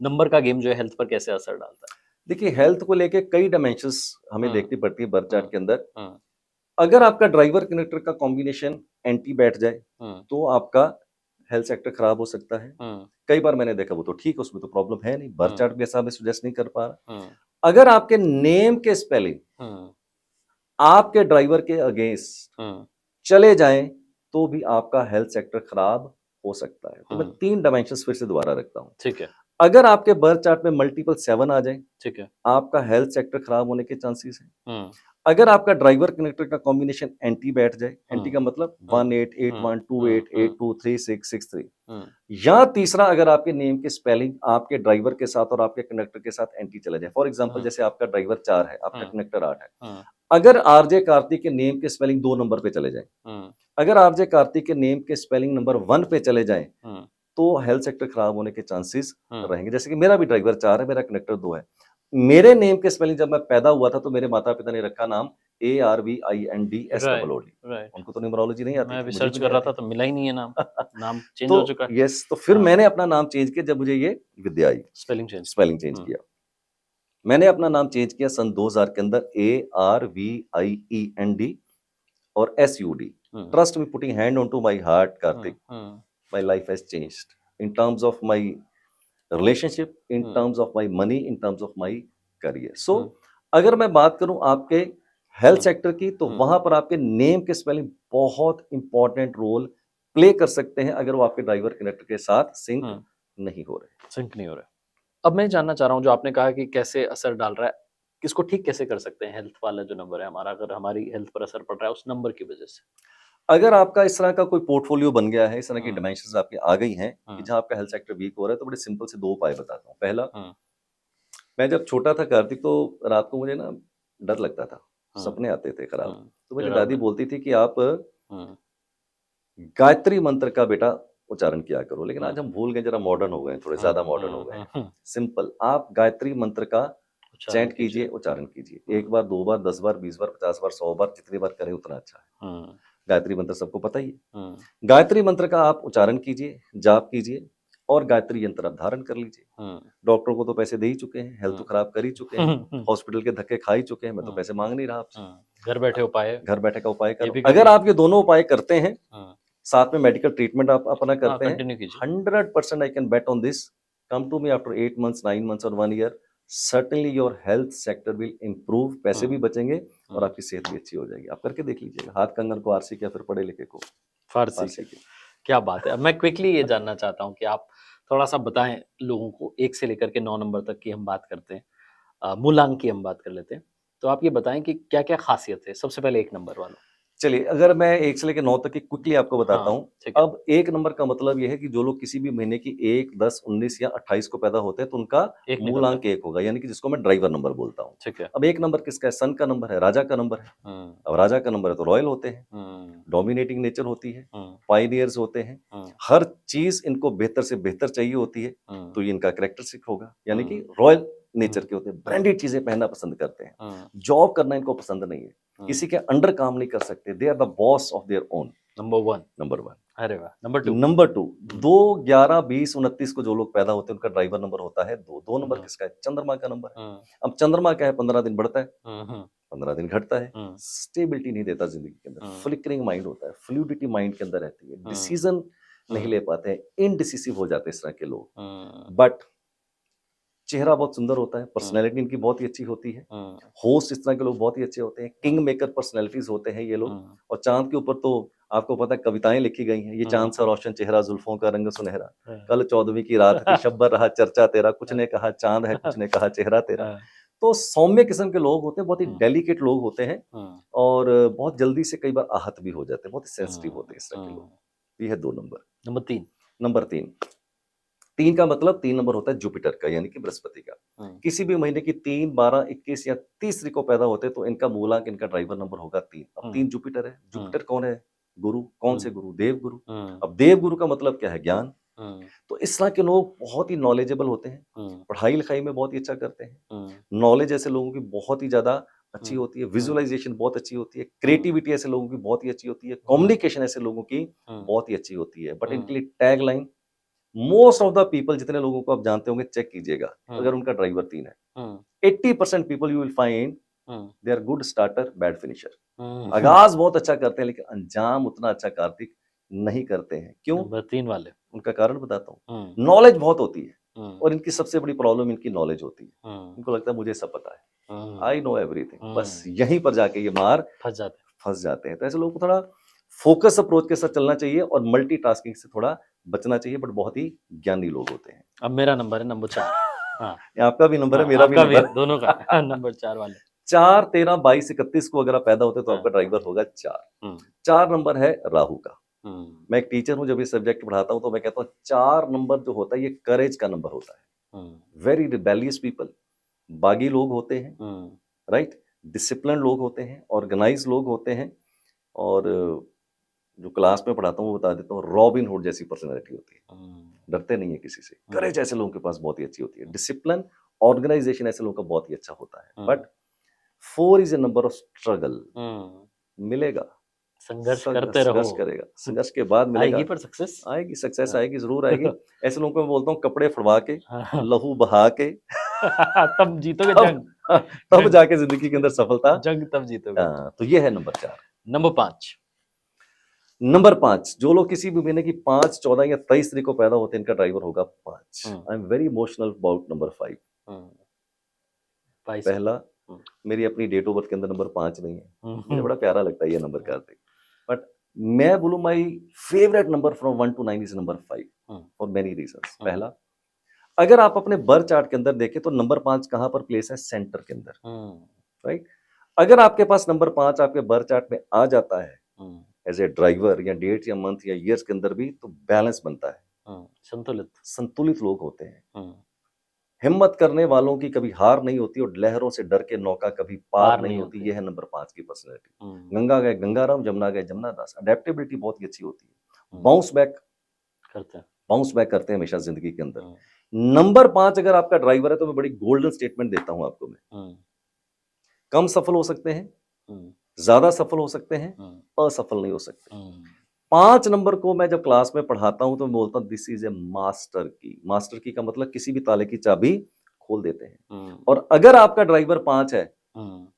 नंबर का गेम जो है हेल्थ पर कैसे असर डालता है? देखिए, हेल्थ को लेके कई डायमेंशंस हमें देखनी पड़ती है बर्थ चार्ट के अंदर। अगर आपका ड्राइवर कनेक्टर का कॉम्बिनेशन एंटी बैठ जाए तो आपका हेल्थ सेक्टर खराब हो सकता है। कई बार मैंने देखा वो तो ठीक है, उसमें तो प्रॉब्लम है नहीं, बर्थ चार्ट भी ऐसा हमें सुजेस्ट नहीं कर पा रहा। अगर आपके नेम के स्पेलिंग आपके ड्राइवर के अगेंस्ट चले जाएं तो भी आपका हेल्थ सेक्टर खराब हो सकता है। तो मैं 3 डायमेंशंस फिर से दोबारा रखता हूं। ठीक है। अगर आपके बर्थ चार्ट में मल्टीपल 7 आ जाए, ठीक है, आपका हेल्थ सेक्टर खराब होने के चांसेस हैं। अगर आपका ड्राइवर कनेक्टर का कॉम्बिनेशन एंटी बैठ जाए, एंटी का मतलब 1881 28823663, या तीसरा अगर आपके नेम के स्पेलिंग आपके ड्राइवर के साथ और आपके कनेक्टर के साथ एंटी चला जाए। फॉर एग्जांपल, जैसे आपका ड्राइवर 4 है, आपका कनेक्टर 8 है, अगर आरजे कार्तिक के नेम के स्पेलिंग 2 नंबर पे चले जाए, अगर आरजे कार्तिक के नेम के स्पेलिंग नंबर 1 पे चले जाए, तो हेल्थ सेक्टर खराब होने के चांसेस रहेंगे। जैसे कि मेरा भी ड्राइवर 4 है, मेरा कनेक्टर 2 है। मेरे नेम के स्पेलिंग जब मैं पैदा हुआ था तो मेरे माता पिता ने रखा नाम ARVINDSOOD। उनको तो न्यूमरोलॉजी नहीं आती, मैं मुझे सर्च भी कर नहीं रहा आती। था तो मिला ही नहीं है नाम। नाम चेंज तो हो चुका है। यस, तो फिर मैंने अपना नाम चेंज किया जब मुझे ये विद्या आई, स्पेलिंग चेंज किया। मैंने अपना नाम चेंज किया सन 2000 के अंदर, ARVIEND और SUD। Trust me, putting hand on to my heart, Karthik, my life has changed in terms of my relationship, in terms of my money, in terms of my career. So अगर मैं बात करूं आपके health sector की, तो वहां पर आपके नेम के स्पेलिंग बहुत इंपॉर्टेंट रोल प्ले कर सकते हैं अगर वो आपके ड्राइवर कनेक्टर के साथ सिंक नहीं हो रहे। अब मैं जानना चाह रहा हूँ, जो आपने कहा कि कैसे असर डाल रहा है, किसको ठीक कैसे कर सकते हैं हेल्थ वाला जो नंबर है हमारा, अगर हमारी हेल्थ पर असर पड़ रहा है उस नंबर की वजह से? अगर आपका इस तरह का कोई पोर्टफोलियो बन गया है, इस तरह की डायमेंशंस आपकी आ गई हैं कि जहां आपका हेल्थ सेक्टर वीक हो रहा है, तो बड़े सिंपल से 2 उपाय बताता हूँ। पहला, मैं जब छोटा था कार्तिक, तो रात को मुझे ना डर लगता था, सपने आते थे खराब। तो मेरी दादी बोलती थी कि आप गायत्री मंत्र का बेटा उच्चारण किया करो। लेकिन आज हम भूल गए, जरा मॉडर्न हो गए, थोड़े ज्यादा मॉडर्न हो गए। सिंपल, आप गायत्री मंत्र का चैंट कीजिए, उच्चारण कीजिए। 1 बार, 2 बार, 10 बार, 20 बार, 50 बार, 100 बार, जितनी बार करें उतना अच्छा है। गायत्री मंत्र सबको पता ही है। गायत्री मंत्र का आप उच्चारण कीजिए, जाप कीजिए, और गायत्री यंत्र आप धारण कर लीजिए। डॉक्टर को तो पैसे दे ही चुके हैं, हेल्थ तो खराब कर ही चुके हैं, हॉस्पिटल के धक्के खा ही चुके हैं, मैं तो पैसे मांग नहीं रहा आपसे। घर बैठे उपाय, घर बैठे का उपाय करो। अगर आप ये दोनों उपाय करते हैं, साथ में मेडिकल ट्रीटमेंट आप अपना करते हैं, 100% I can bet on this, come to me after 8 months, 9 months और 1 year, certainly your health sector will improve। पैसे भी बचेंगे और आपकी सेहत भी अच्छी हो जाएगी। आप करके देख लीजिएगा, हाथ कंगन को आरसी क्या, फिर पढ़े लिखे को फारसी के। क्या बात है। अब मैं क्विकली ये जानना चाहता हूँ कि आप थोड़ा सा बताएं लोगों को, 1 से लेकर के 9 नंबर तक की हम बात करते हैं, मूलांक की हम बात कर लेते हैं, तो आप ये बताएं कि क्या क्या खासियत है सबसे पहले 1 नंबर वालों? चलिए, अगर मैं 1 से लेकर 9 तक की क्विकली आपको बताता हाँ, हूँ। ठीक है। अब 1 नंबर का मतलब ये है कि जो लोग किसी भी महीने की 1, 10, 19 या 28 को पैदा होते हैं, तो उनका एक मूल निकलता है। अंक 1 होगा, यानी कि जिसको मैं ड्राइवर नंबर बोलता हूँ। ठीक है। अब 1 नंबर किसका है? सन का नंबर है, राजा का नंबर है। हुँ, अब राजा का नंबर है तो रॉयल होते हैं, हुँ, डोमिनेटिंग नेचर होती है, हुँ, पायनियर्स होते हैं, हुँ, हर चीज़ इनको बेहतर से बेहतर चाहिए होती है, हुँ, तो ये इनका कैरेक्टरिस्टिक होगा, यानी कि हुँ, रॉयल नेचर हुँ, के होते हैं, हुँ, ब्रांडेड चीज़ें पहनना पसंद करते हैं, हुँ, जॉब करना इनको पसंद नहीं है, हुँ। किसी के अंडर काम नहीं कर सकते, they are the boss of their own. Number 1 number 1। अरे वाह! नंबर 2 नंबर 2, हुँ, 2, 11, 20, 29 को जो लोग पैदा होते हैं उनका ड्राइवर नंबर होता है 2। 2 नंबर हुँ, किसका है? चंद्रमा का नंबर है। हुँ, अब चंद्रमा क्या है? 15 दिन बढ़ता है, हुँ, हुँ, 15 दिन घटता है, हुँ, स्टेबिलिटी नहीं देता ज़िंदगी के अंदर, हुँ, फ्लिकरिंग माइंड होता है, फ्लूइडिटी माइंड के अंदर रहती है, हुँ, डिसीज़न नहीं हुँ, ले पाते हैं, इनडिसिसिव हो जाते हैं इस तरह के लोग। हुँ, बट चेहरा बहुत सुंदर होता है, हुँ, पर्सनैलिटी इनकी बहुत ही अच्छी होती है, हुँ, होस्ट इस तरह के लोग बहुत ही अच्छे होते हैं, किंग मेकर पर्सनैलिटीज़ होते हैं ये लोग। हुँ, और चाँद के ऊपर तो आपको पता है कविताएँ लिखी गई हैं, ये हुँ, चाँद सा रोशन चेहरा, जुल्फ़ों का रंग सुनहरा, हाँ। कल 14वीं की रात थी, शब्बर रहा चर्चा तेरा, कुछ ने कहा चाँद है, कुछ ने कहा चेहरा तेरा। हाँ, तो सौम्य किस्म के लोग होते हैं, बहुत ही हुँ, डेलिकेट लोग होते हैं हुँ, और बहुत जल्दी से कई बार आहत भी हो जाते हैं, बहुत ही सेंसिटिव हुँ, होते हैं इस तरह के लोग। हुँ। ये है 2 नंबर। नंबर 3 नंबर 3, 3 का मतलब 3 नंबर होता है जुपिटर का, यानी कि बृहस्पति का। हुँ, किसी भी महीने की 3, 12, 21 या 30 को पैदा होते हैं तो इनका मूलांक, इनका ड्राइवर नंबर होगा 3। अब हुँ, 3 जुपिटर है। हुँ, जुपिटर कौन है? गुरु। कौन से हुँ, गुरु? देव गुरु। हुँ, अब देव गुरु का मतलब क्या है? ज्ञान। हुँ, तो इस तरह के लोग बहुत ही नॉलेजेबल होते हैं, हुँ, पढ़ाई-लिखाई में बहुत ही अच्छा करते हैं। हुँ, नॉलेज ऐसे लोगों की बहुत ही ज़्यादा अच्छी हुँ, होती है, हुँ, विज़ुअलाइज़ेशन बहुत अच्छी होती है, हुँ, क्रिएटिविटी ऐसे लोगों की बहुत ही अच्छी होती है, हुँ, कम्युनिकेशन ऐसे लोगों की हुँ, बहुत ही अच्छी होती है। बट इनके हुँ, लिए tagline, most of the people, जितने लोगों को आप जानते होंगे, चेक कीजिएगा, हुँ, अगर उनका ड्राइवर 3 है। हुँ, 80% people you will find hmm, they are good starter, bad finisher. हुँ, हुँ। आगाज़ बहुत अच्छा करते हैं लेकिन अंजाम उतना अच्छा कार्तिक नहीं करते हैं। क्यों? नंबर 3 वाले। उनका कारण बताता हूँ। हुँ, नॉलेज बहुत होती है हुँ, और इनकी सबसे बड़ी प्रॉब्लम इनकी नॉलेज होती है। हुँ, इनको लगता है मुझे सब पता है, हुँ, आई नो एवरीथिंग। बस हुँ, यहीं पर जाके ये मार फँस जाते हैं। फँस जाते हैं। तो ऐसे लोगों को थोड़ा फ़ोकस अप्रोच के साथ चलना चाहिए और मल्टीटास्किंग से थोड़ा बचना चाहिए, बट बहुत ही ज्ञानी लोग होते हैं। अब मेरा नंबर है नंबर 4 हाँ, ये आपका भी नंबर है, हाँ, मेरा भी आपका भी है, नंबर दोनों का है। नंबर 4 वाले। 4, 13, 22, 31 को अगर आप पैदा होते हैं तो हाँ, आपका ड्राइवर होगा 4। हुँ, 4 नंबर है राहु का। हुँ, मैं एक टीचर हूँ, जब ये सब्जेक्ट पढ़ाता हूँ तो मैं कहता हूँ 4 नंबर जो होता है ये करेज का नंबर होता है। हुँ, वेरी रिबेलियस पीपल, बागी लोग होते हैं, हुँ, राइट? डिसिप्लिन लोग होते हैं, ऑर्गेनाइज़ लोग होते हैं और जो क्लास में पढ़ाता हूँ वो बता देता हूँ, रॉबिन हुड जैसी पर्सनैलिटी होती है। हुँ, डरते नहीं है किसी से। हुँ, करेज ऐसे लोगों के पास बहुत ही अच्छी होती है। डिसिप्लिन, ऑर्गेनाइज़ेशन ऐसे लोगों का बहुत ही अच्छा होता है। हुँ, but 4 is a number of struggle. हुँ। मिलेगा, संघर्ष करते संघर्ष रहो। करेगा, संघर्ष के बाद आएगी मिलेगा। पर सक्सेस। आएगी, सक्सेस हाँ। आएगी, ज़रूर आएगी। ऐसे लोगों को मैं बोलता हूँ कपड़े फड़वा के, हाँ। लहू बहा के तब जीतोगे तब जंग। तब जंग जाके ज़िंदगी के अंदर सफलता। जंग तब जीतोगे। तो ये है नंबर 4। नंबर 5 नंबर 5, जो लोग किसी भी महीने की 5, 14 या 23 तारीख को पैदा होते हैं, इनका ड्राइवर होगा 5। हुँ, I am very emotional about number 5। हुँ, 22 पहला, हुँ, मेरी अपनी डेट ऑफ बर्थ के अंदर नंबर 5 नहीं है। हुँ, मुझे हुँ, बड़ा प्यारा लगता है ये नंबर हुँ, कार्तिक। बट मैं बोलूँ my favourite number from 1 to 9 is number 5 hmm, for many reasons. हुँ, पहला, अगर आप अपने बर्थ चार्ट के अंदर देखें तो नंबर 5 कहाँ पर प्लेस है? सेंटर के अंदर, हुँ, राइट? अगर आपके पास नंबर 5 आपके बर्थ चार्ट में आ जाता है हुँ, एज़ ए ड्राइवर या डेट या मंथ या ईयर्स के अंदर भी, तो बैलेंस बनता है। हुँ, संतुलित। संतुलित लोग होते हैं। हुँ, हिम्मत करने वालों की कभी हार नहीं होती और लहरों से डर के नौका कभी पार पार नहीं नहीं होती। होती। ये है नंबर 5 की पर्सनैलिटी। हुँ, गंगा गए गंगाराम, जमुना गए जमुना दास। अडैप्टेबिलिटी बहुत ही अच्छी होती है। हुँ, करते हैं। बाउंस बैक करते हैं हमेशा ज़िंदगी के अंदर। हुँ, नंबर 5 अगर आपका ड्राइवर है तो मैं बड़ी गोल्डन स्टेटमेंट देता हूँ आपको मैं। हुँ, कम सफल हो सकते हैं, हुँ, ज़्यादा सफल हो सकते हैं, हुँ, असफल नहीं हो सकते। हुँ, 5 नंबर को मैं जब क्लास में पढ़ाता हूँ तो मैं बोलता हूँ दिस इज़ ए मास्टर की। मास्टर की का मतलब किसी भी ताले की चाबी खोल देते हैं। हुँ, और अगर आपका ड्राइवर 5 है, हुँ,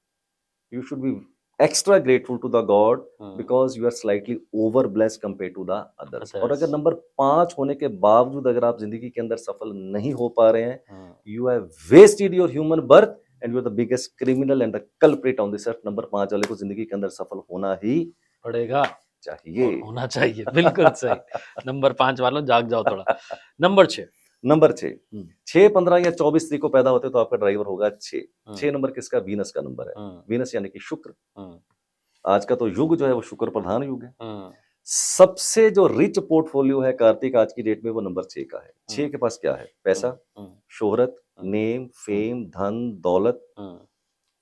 you should be extra grateful to the God hmm, because you are slightly over blessed compared to the others। और अगर अदर्स। नंबर 5 होने के बावजूद अगर आप जिंदगी के अंदर सफल नहीं हो पा रहे हैं, हुँ, you have wasted your human birth and you are the biggest criminal and the culprit on this earth। Number 5 वाले को जिंदगी के अंदर सफल होना ही पड़ेगा चाहिए। और होना चाहिए। बिल्कुल सही। नंबर 5 वालों जाग जाओ थोड़ा। नंबर 6 नंबर 6, हुँ, 6, 15 या 24 तारीख को पैदा होते तो आपका ड्राइवर होगा 6। हुँ, 6 नंबर किसका? वीनस का नंबर है। हुँ, वीनस यानी कि शुक्र। हुँ, आज का तो युग जो है वो शुक्र प्रधान युग है। सबसे जो रिच पोर्टफोलियो है कार्तिक आज की डेट में वो नंबर 6 का है। 6 के पास क्या है? पैसा, शोहरत, नेम, फेम, धन, दौलत,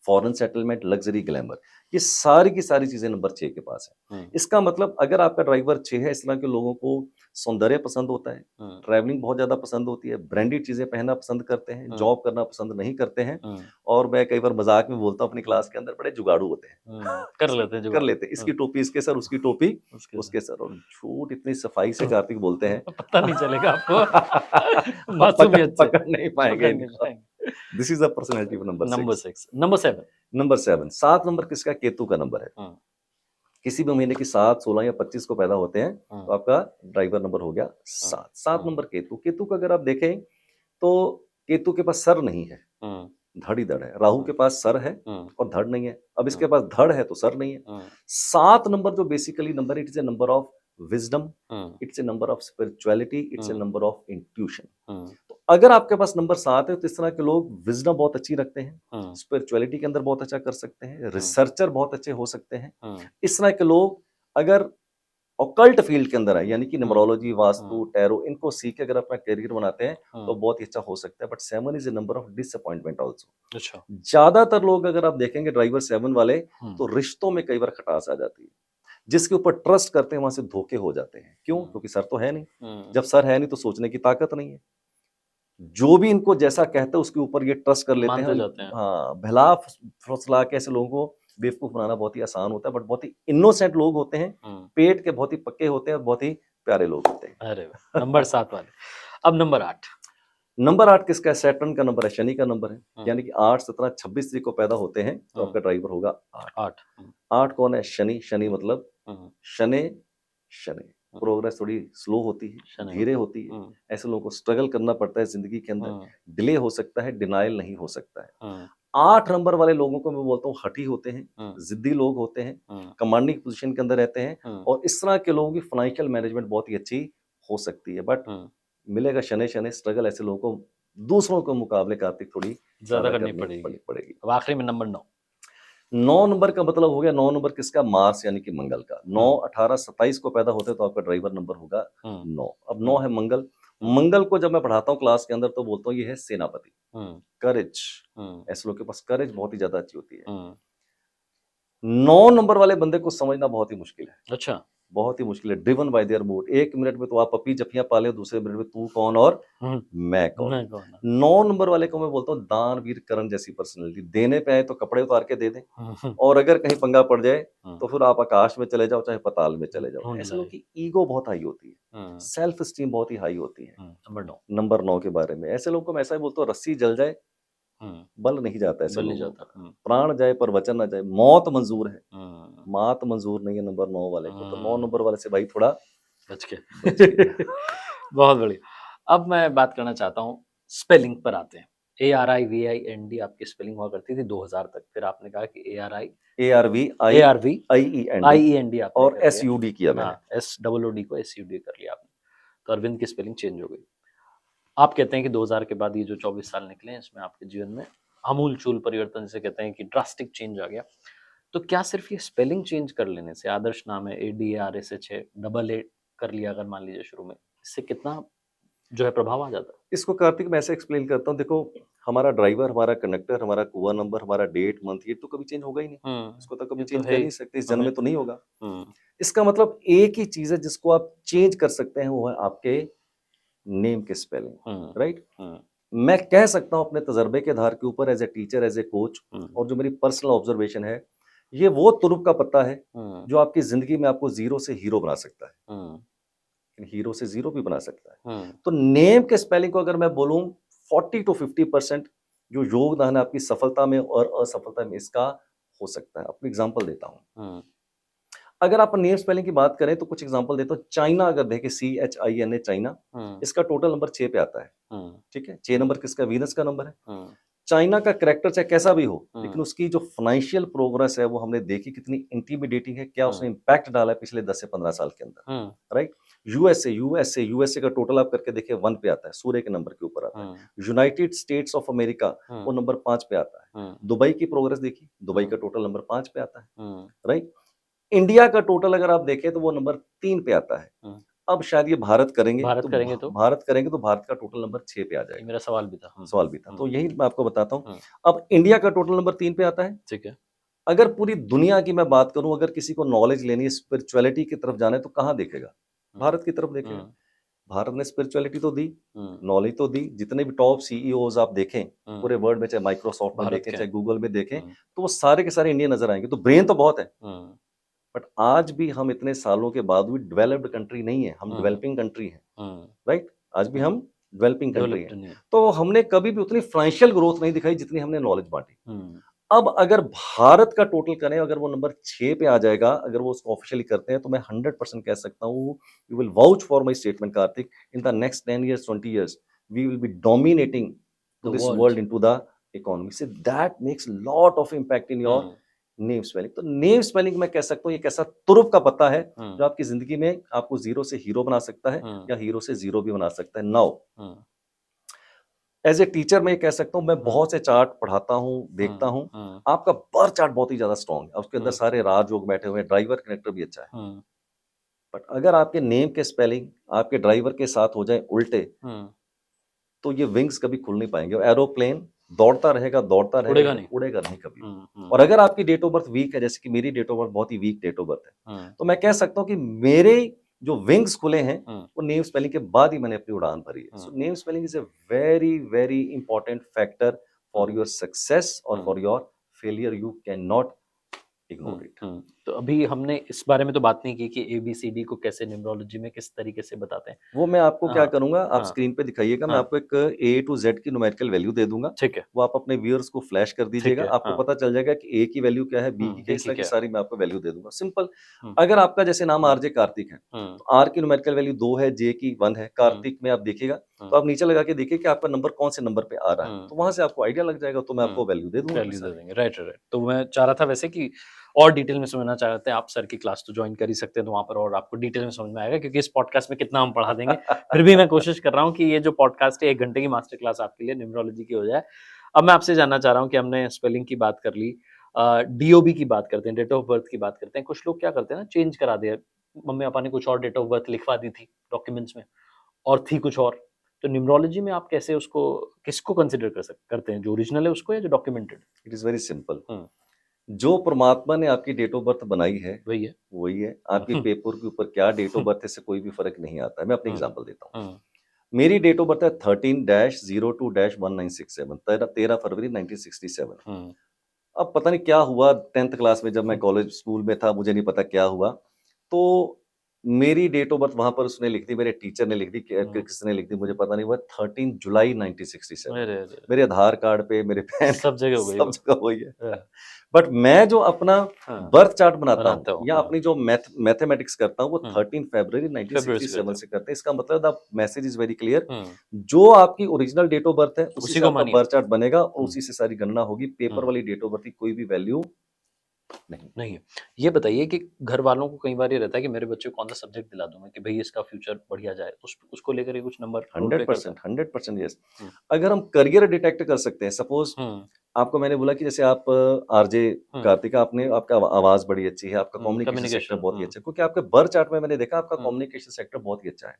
फॉरेन सेटलमेंट, लग्जरी, ग्लैमर, ये सारी की सारी चीजें नंबर 6 के पास है। इसका मतलब अगर आपका ड्राइवर 6 है, इस तरह के लोगों को सौंदर्य पसंद होता है, ट्रैवलिंग बहुत ज्यादा पसंद होती है, ब्रांडेड चीजें पहनना पसंद करते हैं, जॉब करना पसंद नहीं करते हैं। और मैं कई बार मजाक में बोलता हूँ अपनी क्लास के अंदर, बड़े जुगाड़ू होते हैं, कर लेते हैं, इसकी टोपी इसके सर, उसकी टोपी उसके सर, और झूठ इतनी सफाई से कार्तिक बोलते हैं पता नहीं चलेगा आपको। मासूमियत से पकड़ नहीं पाएंगे। This is the personality of number 6। Number 7 7 number किसका? केतु का नंबर है। किसी भी महीने की 7, 16 या 25 को पैदा होते हैं तो आपका ड्राइवर नंबर हो गया 7। 7 नंबर केतु। केतु को अगर आप देखें तो केतु के पास सर नहीं है, धड़ ही धड़ है। राहु के पास सर है और धड़ नहीं है। अब इसके पास धड़ है तो सर नहीं है। 7 नंबर जो basically number, it is a number of wisdom, it's a number of spirituality, it's a number of intuition. तो अगर आपके पास नंबर 7 है तो इस तरह के लोग विजडम बहुत अच्छी रखते हैं, स्पिरिचुअलिटी के अंदर बहुत अच्छा कर सकते हैं, रिसर्चर बहुत अच्छे हो सकते हैं। इस तरह के लोग अगर ऑकल्ट फील्ड के अंदर है, यानी कि न्यूमरोलॉजी, वास्तु, टैरो, इनको सीख के अगर अपना करियर बनाते हैं तो बहुत ही अच्छा हो सकता है। But 7 is a number of disappointment also. अच्छा, ज्यादातर लोग अगर आप देखेंगे ड्राइवर 7 वाले तो रिश्तों में कई बार खटास आ जाती है। जिसके ऊपर ट्रस्ट करते हैं वहां से धोखे हो जाते हैं। क्यों? क्योंकि सर तो है नहीं। जब सर है नहीं तो सोचने की ताकत नहीं है। जो भी इनको जैसा कहते हैं उसके ऊपर ये ट्रस्ट कर लेते हैं। हाँ, भला फुसला के ऐसे लोगों को बेवकूफ बनाना बहुत ही आसान होता है। बट बहुत ही इनोसेंट लोग होते हैं, पेट के बहुत ही पक्के होते हैं, बहुत ही प्यारे लोग होते हैं। अरे नंबर 7 वाले। अब नंबर 8। नंबर 8 किसका है? सैटर्न का नंबर है, शनि का नंबर है। यानी कि 8, 17, 26 को पैदा होते हैं तो आपका ड्राइवर होगा 8। 8 कौन है? शनि। शनि मतलब शनि प्रोग्रेस थोड़ी स्लो होती है, धीरे होती है। ऐसे लोगों को स्ट्रगल करना पड़ता है जिंदगी के अंदर, डिले हो सकता है, डिनाइल नहीं हो सकता है। 8 नंबर वाले लोगों को मैं बोलता हूँ हठी होते हैं, जिद्दी लोग होते हैं, कमांडिंग पोजीशन के अंदर रहते हैं, और इस तरह के लोगों की फाइनेंशियल मैनेजमेंट बहुत ही अच्छी हो सकती है। बट मिलेगा शनि शनि स्ट्रगल ऐसे लोगों को दूसरों के मुकाबले कार्तिक थोड़ी ज्यादा करनी पड़ेगी। अब आखिरी में नंबर 9। 9 नंबर का मतलब हो गया, 9 नंबर किसका? मार्स यानी कि मंगल का। 9, 18, 27 को पैदा होते हैं तो आपका ड्राइवर नंबर होगा 9। अब 9 है मंगल। मंगल को जब मैं पढ़ाता हूँ क्लास के अंदर तो बोलता हूँ ये है सेनापति, करेज। ऐसे लोग के पास करेज बहुत ही ज्यादा अच्छी होती है। 9 नंबर वाले बंदे को समझना बहुत ही मुश्किल है। अच्छा, बहुत ही मुश्किल है। Driven by their mood. एक मिनट में तो आप पपी जफियां पाले, दूसरे मिनट में तू कौन और मैं कौन। 9 नंबर वाले को मैं बोलता हूँ दानवीर करण जैसी पर्सनैलिटी। देने पे आए तो कपड़े उतार के दे दें, और अगर कहीं पंगा पड़ जाए तो फिर आप आकाश में चले जाओ चाहे पताल में चले जाओ। ऐसे लोगों की ईगो बहुत हाई होती है, सेल्फ स्टीम बहुत ही हाई होती है। नंबर 9 के बारे में ऐसे लोगों को मैं ऐसा ही बोलता हूँ, रस्सी जल जाए बल नहीं जाता है, बल नहीं जाता, प्राण जाए पर वचन ना जाए, मौत मंजूर है, मात मंजूर नहीं है नंबर 9 वाले को। तो 9 नंबर वाले से भाई थोड़ा बच के बहुत बढ़िया। अब मैं बात करना चाहता हूँ, स्पेलिंग पर आते हैं। ARIVIND आपकी स्पेलिंग हुआ करती थी 2000 तक, फिर आपने कहा कि ARVIEND और SUD किया मैंने, SOOD को SUD कर लिया आपने, तो अरविंद की स्पेलिंग चेंज हो गई। आप कहते हैं कि 2000 के बाद ये जो 24 साल निकले हैं इसमें आपके जीवन में आमूलचूल परिवर्तन, जिसे कहते हैं कि ड्रास्टिक चेंज आ गया, तो क्या सिर्फ ये स्पेलिंग चेंज कर लेने से, आदर्श नाम है ADARSH है, डबल ए कर लिया अगर मान लीजिए शुरू में, इससे कितना जो है प्रभाव आ जाता है? इसको कार्तिक मैं ऐसे एक्सप्लेन करता हूँ। देखो, हमारा ड्राइवर, हमारा कंडक्टर, हमारा कुआ नंबर, हमारा डेट, मंथ, ये तो कभी चेंज होगा ही नहीं। इसको तो कभी चेंज कर नहीं सकते, इस जन्म में तो नहीं होगा। इसका मतलब एक ही चीज है जिसको आप चेंज कर सकते हैं, वो है आपके नेम के स्पेलिंग, राइट। मैं कह सकता हूं अपने तजर्बे के आधार के ऊपर, as a teacher, as a coach, और जो मेरी पर्सनल ऑब्जर्वेशन है, ये वो तुरुप का पत्ता है जो आपकी जिंदगी में आपको जीरो से हीरो बना सकता है, हीरो से जीरो भी बना सकता है। तो नेम के स्पेलिंग को अगर मैं बोलूं 40 to 50% जो योगदान है आपकी सफलता में और असफलता में, इसका हो सकता है। आपको एग्जांपल देता हूं। अगर आप नेम स्पेलिंग की बात करें तो कुछ एग्जांपल देता हूं। चाइना अगर देखें, CHINA, चाइना, इसका टोटल नंबर 6 पे आता है। ठीक है, 6 नंबर किसका? वीनस का नंबर है। चाइना का कैरेक्टर चाहे कैसा भी हो, लेकिन उसकी जो फाइनेंशियल प्रोग्रेस है वो हमने देखी कितनी इंटिमिडेटिंग है, क्या उसने इंपैक्ट डाला है पिछले 10 से 15 साल के अंदर, राइट। यूएसए का टोटल आप करके देखिए 1 पे आता है, सूर्य के नंबर के ऊपर आता है। यूनाइटेड स्टेट्स ऑफ अमेरिका वो नंबर 5 पे आता है। दुबई की प्रोग्रेस देखिए, दुबई का टोटल नंबर 5 पे आता है, राइट। इंडिया का टोटल अगर आप देखें तो वो नंबर 3 पे आता है। हम्म। अब शायद ये भारत करेंगे भारत तो करेंगे तो भारत करेंगे तो भारत का टोटल नंबर 6 पे आ ये जाएगा। मेरा सवाल भी था। सवाल भी था, तो यही मैं आपको बताता हूँ। हम्म। अब इंडिया का टोटल नंबर 3 पे आता है। ठीक है। अगर पूरी दुनिया की मैं बात करूं, अगर किसी को नॉलेज लेनी है, स्पिरिचुअलिटी की तरफ जाना है, तो कहाँ देखेगा? भारत की तरफ देखेगा। हम्म। भारत ने स्पिरिचुअलिटी तो दी, हम्म। नॉलेज तो दी। जितने भी टॉप सीईओज आप देखें हम्म। पूरे वर्ल्ड में, चाहे माइक्रोसॉफ्ट में भारत देखें, के चाहे हैं। गूगल में देखें, हम्म। तो वो सारे के सारे इंडिया नजर आएंगे। तो ब्रेन तो बहुत है, हम्म। बट आज भी हम इतने सालों के बाद भी डेवलप्ड कंट्री नहीं है, हम हम्म। डेवलपिंग कंट्री हैं, हम्म। राइट? आज भी हम डेवलपिंग कंट्री डेवलप्ड हैं। नहीं है। तो हमने कभी भी उतनी फाइनेंशियल ग्रोथ नहीं दिखाई जितनी हमने नॉलेज बांटी। हम्म। अब अगर भारत का टोटल करें, अगर वो नंबर 6 पे आ जाएगा, अगर वो उसको ऑफिशियली करते हैं, तो मैं 100% कह सकता हूँ, you will vouch for my statement Karthik, in the next 10 years 20 years we will be dominating to The this world. World into the economy. So that makes lot of impact in your name spelling. तो name spelling मैं कह सकता हूँ एक ऐसा तुरुप का पत्ता है जो आपकी जिंदगी में आपको जीरो से हीरो बना सकता है, या हीरो से जीरो भी बना सकता है। नाउ एज ए टीचर मैं ये कह सकता हूँ, मैं बहुत से चार्ट पढ़ाता हूँ, देखता हूँ। आपका बर्थ चार्ट बहुत ही ज्यादा स्ट्रॉन्ग है, उसके अंदर सारे राजयोग बैठे हुए हैं, ड्राइवर कनेक्टर भी अच्छा है। बट अगर आपके नेम के स्पेलिंग आपके ड्राइवर के साथ हो जाए उल्टे, तो ये विंग्स कभी खुल नहीं पाएंगे। एरोप्लेन दौड़ता रहेगा, उड़ेगा नहीं। उड़ेगा नहीं कभी। और अगर आपकी डेट ऑफ बर्थ वीक है, जैसे कि मेरी डेट ऑफ बर्थ बहुत ही वीक डेट ऑफ बर्थ है, तो मैं कह सकता हूँ कि मेरे जो विंग्स खुले हैं वो नेम स्पेलिंग के बाद ही मैंने अपनी उड़ान भरी है। So name spelling is a very very important factor for your success और for your failure. You can not ignore it. तो अभी हमने इस बारे में तो बात नहीं की कि ABCD को कैसे न्यूमरोलॉजी में किस तरीके से बताते हैं। वो मैं आपको क्या करूंगा, आप हाँ। स्क्रीन पे दिखाइएगा, मैं आपको एक A to Z की न्यूमेरिकल वैल्यू दे दूंगा। ठीक है। वो आप अपने व्यूअर्स को फ्लैश कर दीजिएगा, है, आपको हाँ। पता चल जाएगा कि A की वैल्यू क्या है, B की क्या है, B इस की तरह की क्या है। सारी मैं आपको वैल्यू दे दूंगा। सिंपल। हम्म। अगर आपका जैसे नाम आरजे कार्तिक है, तो आर की न्यूमेरिकल वैल्यू 2 है, जे की 1 है, कार्तिक में आप देखिएगा, तो आप नीचे लगा के देखिए कि आपका नंबर कौन से नंबर पे आ रहा है, तो वहां से आपको आइडिया लग जाएगा, तो मैं आपको वैल्यू दे दूंगा। वैल्यू दे देंगे। Right right. तो मैं चाह रहा था वैसे कि और डिटेल में समझना चाहते हैं आप, सर की क्लास तो ज्वाइन कर ही सकते हैं, तो वहाँ पर और आपको डिटेल में समझ में आएगा, क्योंकि इस पॉडकास्ट में कितना हम पढ़ा देंगे। फिर भी मैं कोशिश कर रहा हूँ कि ये जो पॉडकास्ट है 1 घंटे की मास्टर क्लास आपके लिए न्यूमरोलॉजी की हो जाए। अब मैं आपसे जानना चाह रहा हूँ कि हमने स्पेलिंग की बात कर ली, DOB की बात करते हैं, डेट ऑफ बर्थ की बात करते हैं। कुछ लोग क्या करते हैं ना, चेंज करा दिया, मम्मी पापा ने कुछ और डेट ऑफ बर्थ लिखवा दी थी डॉक्यूमेंट्स में और थी कुछ और। तो न्यूमरोलॉजी में आप कैसे उसको, किसको कंसिडर करते हैं, जो ओरिजिनल है उसको या जो documented? It is very simple. जो परमात्मा ने आपकी डेट ऑफ बर्थ बनाई है वही है। वही है। आपकी पेपर के ऊपर क्या डेट ऑफ बर्थ है इससे कोई भी फर्क नहीं आता है। मैं अपनी एग्जांपल देता हूँ। मेरी डेट ऑफ बर्थ है 13-02-1967, 13 फरवरी 1967। अब पता नहीं क्या हुआ 10th क्लास में, जब मैं कॉलेज स्कूल में था, मुझे नहीं पता क्या हुआ, तो मेरी डेट ऑफ बर्थ वहां पर उसने लिख दी, मेरे टीचर ने लिख दी, किसने लिख दी मुझे पता नहीं हुआ, 13 जुलाई 1967। मेरे आधार कार्ड पे, मेरे पैन सब जगह हो गई, सब जगह वही है। बट मैं जो अपना बर्थ चार्ट बनाता हूँ या अपनी जो मैथमेटिक्स करता हूँ, वो 13 फरवरी 1967 से करते हैं। इसका मतलब the message is very clear. जो आपकी ओरिजिनल डेट ऑफ बर्थ है उसी से आपका बर्थ चार्ट बनेगा और उसी से सारी गणना होगी। पेपर वाली डेट ऑफ बर्थ की कोई भी वैल्यू नहीं है। ये बताइए कि घर वालों को कई बार ये रहता है कि मेरे बच्चे को कौन सा सब्जेक्ट दिला दूं मैं कि भाई इसका फ्यूचर बढ़िया जाए, उसको लेकर के कुछ नंबर 100% यस। अगर हम करियर डिटेक्ट कर सकते हैं, सपोज आपको मैंने बोला कि जैसे आप आरजे कार्तिक, आपने, आपका आवाज बड़ी अच्छी है, आपका कम्युनिकेशन सेक्टर बहुत ही अच्छा है, क्योंकि आपके बर्थ चार्ट में मैंने देखा आपका कम्युनिकेशन सेक्टर बहुत ही अच्छा है।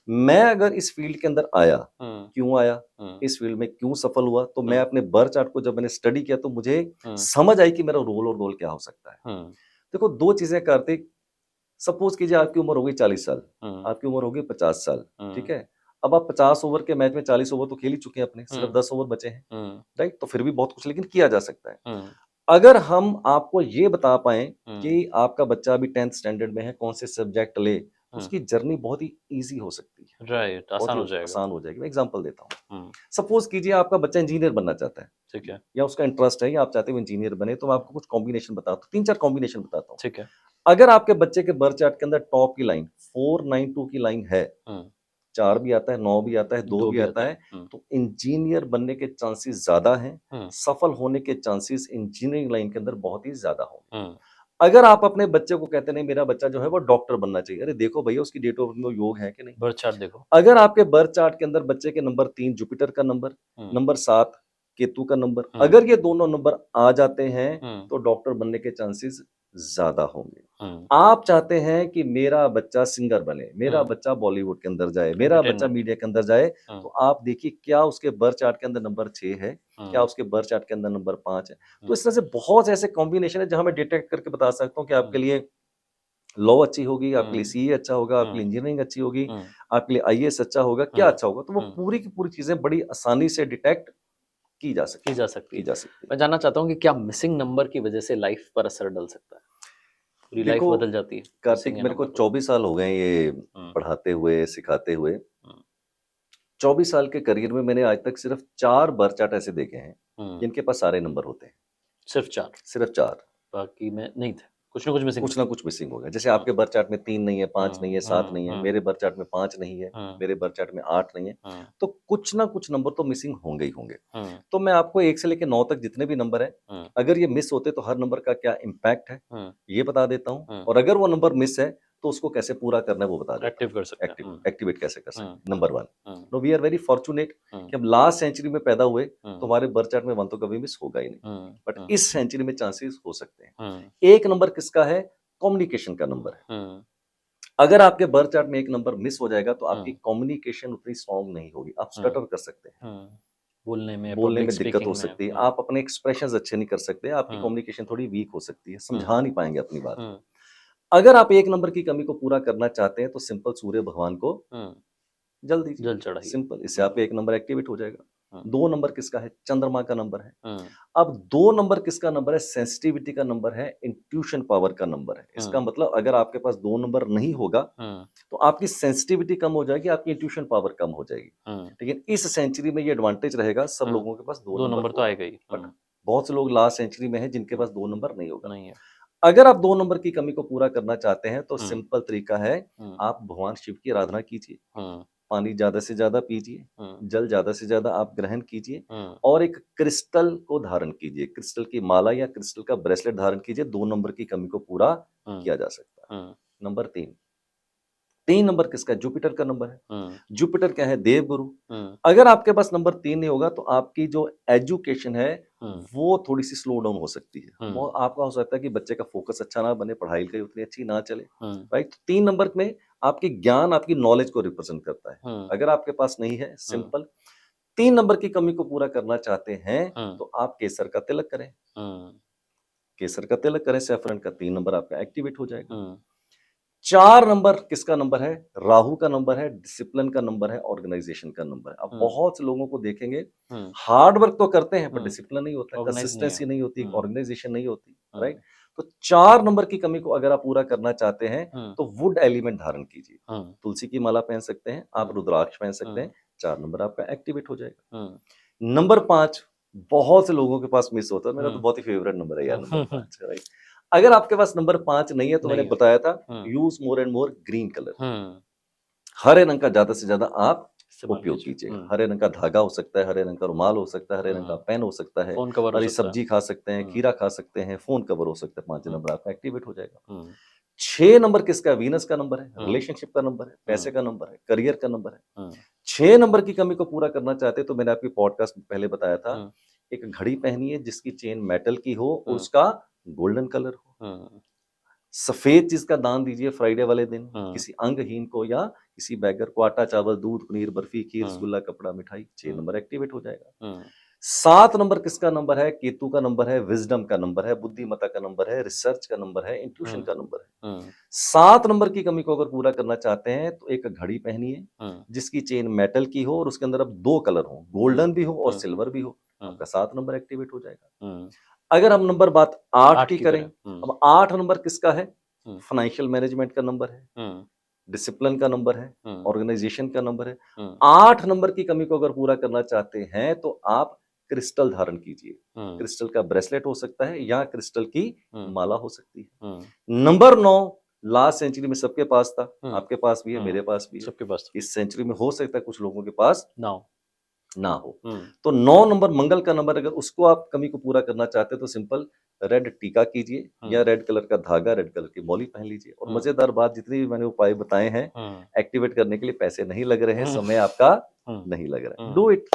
मैं अगर इस फील्ड के अंदर आया, क्यों आया, इस फील्ड में क्यों सफल हुआ, तो मैं अपने बर्थ चार्ट को जब मैंने स्टडी किया तो मुझे समझ आई कि मेरा रोल और गोल क्या हो सकता है। देखो दो चीजें कार्तिक, सपोज कीजिए आपकी उम्र होगी 40 साल, आपकी उम्र होगी 50 साल, ठीक है। अब आप 50 ओवर के मैच में 40 ओवर तो खेल ही चुके हैं अपने, सिर्फ 10 ओवर बचे हैं, राइट। तो फिर भी बहुत कुछ लेकिन किया जा सकता है। अगर हम आपको ये बता पाए कि आपका बच्चा अभी 10th स्टैंडर्ड में है, कौन से सब्जेक्ट ले, उसकी जर्नी बहुत ही इजी हो सकती है, राइट, आसान हो जाएगा। आसान हो जाएगी। मैं एग्जांपल देता हूँ। सपोज कीजिए आपका बच्चा इंजीनियर बनना चाहता है, ठीक है, या उसका इंटरेस्ट है या आप चाहते हो इंजीनियर बने, तो मैं आपको कुछ कॉम्बिनेशन बताता हूँ, 3-4 कॉम्बिनेशन बताता हूँ, ठीक है। अगर आपके बच्चे के बर्थ चार्ट के अंदर टॉप की लाइन 492 की लाइन है, 4 भी आता है, 9 भी आता है, 2 भी आता है, तो इंजीनियर बनने के चांसेस ज्यादा हैं, सफल होने के चांसेस इंजीनियरिंग लाइन के अंदर बहुत ही ज्यादा होंगे। अगर आप अपने बच्चे को कहते नहीं मेरा बच्चा जो है वो डॉक्टर बनना चाहिए, अरे देखो भैया उसकी डेट ऑफ बर्थ में योग है कि नहीं, बर्थ चार्ट देखो। अगर आपके बर्थ चार्ट के अंदर बच्चे के नंबर 3 जुपिटर का नंबर, नंबर 7 केतु का नंबर, हम्म। अगर ये दोनों नंबर आ जाते हैं हम्म। तो डॉक्टर बनने के चांसेस ज्यादा होंगे। हम्म। आप चाहते हैं कि मेरा बच्चा सिंगर बने, मेरा हम्म। बच्चा बॉलीवुड के अंदर जाए, मेरा बच्चा एंटरटेनमेंट। मीडिया के अंदर जाए, हम्म। तो आप देखिए क्या उसके बर्थ चार्ट के अंदर नंबर 6 है, क्या हम्म। उसके बर्थ चार्ट के अंदर नंबर 5 है। तो हम्म। इस तरह से बहुत ऐसे कॉम्बिनेशन है जहां मैं डिटेक्ट करके बता सकता हूँ कि आपके लिए लॉ अच्छी होगी, आपके लिए सीए अच्छा होगा, आपके लिए इंजीनियरिंग अच्छी होगी, हम्म। आपके लिए आईएएस अच्छा होगा, क्या अच्छा होगा। तो वो हम्म। पूरी की पूरी चीजें बड़ी आसानी से डिटेक्ट की जा सकती की जा सकती की है। जा सकती मैं जानना चाहता हूँ कि क्या मिसिंग नंबर की वजह से लाइफ पर असर डल सकता है? पूरी लाइफ देखो बदल जाती है मिसिंग कार्तिक, है मेरे को नंबर? 24 साल हो गए हैं ये हम्म। पढ़ाते हुए, सिखाते हुए। हम्म। 24 साल के करियर में मैंने आज तक सिर्फ 4 बर्थ चार्ट ऐसे देखे हैं हम्म। जिनके पास सारे नंबर होते हैं, सिर्फ 4? सिर्फ 4। बाकी में नहीं थे, कुछ ना कुछ मिसिंग कुछ था। ना कुछ मिसिंग होगा। जैसे आपके बर्थ चार्ट में 3 नहीं है, 5 नहीं है, 7 नहीं है, हम्म। मेरे बर्थ चार्ट में 5 नहीं है, हम्म। मेरे बर्थ चार्ट में 8 नहीं है। हम्म। तो कुछ ना कुछ नंबर तो मिसिंग होंगे ही होंगे। हम्म। तो मैं आपको 1 से लेके 9 तक जितने भी नंबर हैं, हम्म। अगर ये मिस होते तो हर नंबर का क्या इम्पैक्ट है, हम्म। ये बता देता हूँ। हम्म। और अगर वो नंबर मिस है, तो उसको कैसे पूरा करना है वो बता देता एक्टिव हूँ। कर सकते हैं। एक्टिवेट कैसे कर सकते हैं। हम्म। Number 1, hmm. No we are very fortunate hmm. कि हम लास्ट सेंचुरी में पैदा हुए, तो हम्म। हमारे बर्थ चार्ट में 1 तो कभी मिस होगा ही नहीं। हम्म। बट इस सेंचुरी में चांसेस हो सकते हैं। हम्म। एक नंबर किसका है? कम्युनिकेशन का नंबर है। हम्म। अगर आपके बर्थ चार्ट में एक नंबर मिस हो जाएगा तो आपकी हम्म। कम्युनिकेशन उतनी स्ट्रांग नहीं होगी, आप हम्म। स्टटर कर सकते हैं, हम्म। बोलने में, बोलने पब्लिक में दिक्कत हो स्पीकिंग में। सकती है, आप अपने एक्सप्रेशंस अच्छे नहीं कर सकते, आपकी हम्म। कम्युनिकेशन थोड़ी वीक हो सकती है, हम्म। समझा नहीं पाएंगे अपनी बात हम्म। को। अगर आप एक नंबर की कमी को पूरा करना चाहते हैं तो सिंपल सूर्य भगवान को हम्म। जल दीजिए, जल चढ़ाइए। सिंपल। इससे आपका एक नंबर एक्टिवेट हो जाएगा। हम्म। 2 नंबर किसका है? चंद्रमा का नंबर है। हम्म। अब 2 नंबर किसका नंबर है? सेंसिटिविटी का नंबर है, इंट्यूशन पावर का नंबर है। इसका हम्म। मतलब अगर आपके पास 2 नंबर नहीं होगा हम्म। तो आपकी सेंसिटिविटी कम हो जाएगी, आपकी इंट्यूशन पावर कम हो जाएगी। हम्म। लेकिन इस सेंचुरी में ये एडवांटेज रहेगा, सब हम्म। लोगों के पास 2 2 नंबर नंबर तो होगा। आएगा ही। बट बहुत से लोग लास्ट सेंचुरी में हैं जिनके पास 2 नंबर नहीं होगा। नहीं है। अगर आप 2 नंबर की कमी को पूरा करना चाहते हैं तो हम्म। सिंपल तरीका है, हम्म। आप भगवान शिव की आराधना कीजिए, हम्म। पानी ज्यादा से ज्यादा पीजिए, हम्म। जल ज्यादा से ज्यादा आप ग्रहण कीजिए, हम्म। और एक क्रिस्टल को धारण कीजिए, क्रिस्टल की माला या क्रिस्टल का ब्रेसलेट धारण कीजिए। 2 नंबर की कमी को पूरा हम्म। किया जा सकता है। हम्म। नंबर 3 नंबर किसका है? जुपिटर का नंबर है। हम्म। जुपिटर क्या है? देवगुरु। हम्म। अगर आपके पास नंबर 3 नहीं होगा तो आपकी जो एजुकेशन है हम्म। वो थोड़ी सी स्लो डाउन हो सकती है। हम्म। आपका हो सकता है कि बच्चे का फोकस अच्छा ना बने, पढ़ाई लिखाई उतनी अच्छी ना चले, हम्म। राइट। 3 नंबर में आपकी ज्ञान, आपकी नॉलेज को रिप्रेजेंट करता है। हम्म। अगर आपके पास नहीं है, सिंपल 3 नंबर की कमी को पूरा करना चाहते हैं हम्म। तो आप केसर का तिलक करें। हम्म। केसर का तिलक करें, सैफरन का 3 नंबर आपका एक्टिवेट हो जाएगा। हम्म। 4 नंबर किसका नंबर है? राहु का नंबर है, डिसिप्लिन का नंबर है, ऑर्गेनाइजेशन का नंबर है। अब हम्म। बहुत से लोगों को देखेंगे हम्म। हार्ड वर्क तो करते हैं पर हम्म। डिसिप्लिन नहीं होता, ऑर्गेनाइज नहीं है। कंसिस्टेंसी नहीं होती, हम्म। ऑर्गेनाइजेशन नहीं होती, हम्म। राइट। तो 4 नंबर की कमी को अगर आप पूरा करना चाहते हैं हम्म। तो वुड एलिमेंट धारण कीजिए। हम्म। तुलसी की माला पहन सकते हैं, आप हम्म। रुद्राक्ष पहन सकते हम्म। हैं, 4 नंबर आपका एक्टिवेट हो जाएगा। हम्म। नंबर 5 बहुत से लोगों के पास मिस होता है, मेरा तो हम्म। बहुत ही फेवरेट नंबर है यार, नंबर हम्म। 5, राइट। अगर आपके पास नंबर 5 नहीं है तो मैंने नहीं है। बताया था, हम्म। Use more and more green colour. हम्म। हरे रंग का ज्यादा से ज्यादा आप इस्तेमाल उपयोग कीजिए। कीजिएगा। हम्म। हरे रंग का धागा हो सकता है, हरे रंग का रुमाल हो सकता है, हरे रंग का पेन हो सकता है, फोन कवर हो हरी सकता है। सब्जी खा सकते हैं, हम्म। खीरा खा सकते हैं, फोन कवर हो सकता है। 5 हम्म। नंबर आपका एक्टिवेट हो जाएगा। हम्म। 6 नंबर किसका? वीनस का नंबर है, हम्म। रिलेशनशिप का नंबर है, पैसे का नंबर है, करियर का नंबर है। हम्म। 6 नंबर की कमी को पूरा करना चाहते हैं तो मैंने आपकी पॉडकास्ट में पहले बताया था, हम्म। एक घड़ी पहनिए जिसकी चेन मेटल की हो और हम्म। उसका गोल्डन कलर हो। हम्म। सफेद चीज का दान दीजिए फ्राइडे वाले दिन, हम्म। किसी अंगहीन को या किसी बैगर को। आटा, चावल, दूध, पनीर, बर्फी, खीर, हम्म। रसगुल्ला, कपड़ा, मिठाई। 6 नंबर एक्टिवेट हो जाएगा। हम्म। 7 नंबर किसका नंबर है? केतु का नंबर है, विजडम का नंबर है, बुद्धिमत्ता का नंबर है, रिसर्च का नंबर है, इंट्यूशन हम्म। का नंबर है। हम्म। 7 नंबर की कमी को अगर पूरा करना चाहते हैं तो एक घड़ी पहनिए हम्म। जिसकी चेन मेटल की हो और उसके अंदर अब 2 कलर हो, गोल्डन भी हो और हम्म। सिल्वर भी हो। हम्म। आपका 7 नंबर एक्टिवेट हो जाएगा। हम्म। अगर हम नंबर बात 8 की की करें, करें। अब 8 नंबर किसका है? हम्म। फाइनेंशियल मैनेजमेंट का नंबर है, हम्म। डिसिप्लिन का नंबर है, हम्म। ऑर्गेनाइजेशन का नंबर है। हम्म। 8 नंबर की कमी को अगर पूरा करना चाहते हैं तो आप क्रिस्टल धारण कीजिए। हम्म। क्रिस्टल का ब्रेसलेट हो सकता है या क्रिस्टल की हम्म। माला हो सकती है। हम्म। नंबर 9 लास्ट सेंचुरी में सबके पास था, हम्म। आपके पास भी है, हम्म। मेरे पास भी है। सबके पास इस सेंचुरी में हो सकता है कुछ लोगों के पास नाउ। ना हो। हम्म। तो 9 नंबर मंगल का नंबर, अगर उसको आप कमी को पूरा करना चाहते हैं तो सिंपल रेड टीका कीजिए या रेड कलर का धागा, रेड कलर की मौली पहन लीजिए। और मजेदार बात, जितनी भी मैंने उपाय बताए हैं एक्टिवेट करने के लिए पैसे नहीं लग रहे हैं, समय आपका नहीं लग रहा है। Do it.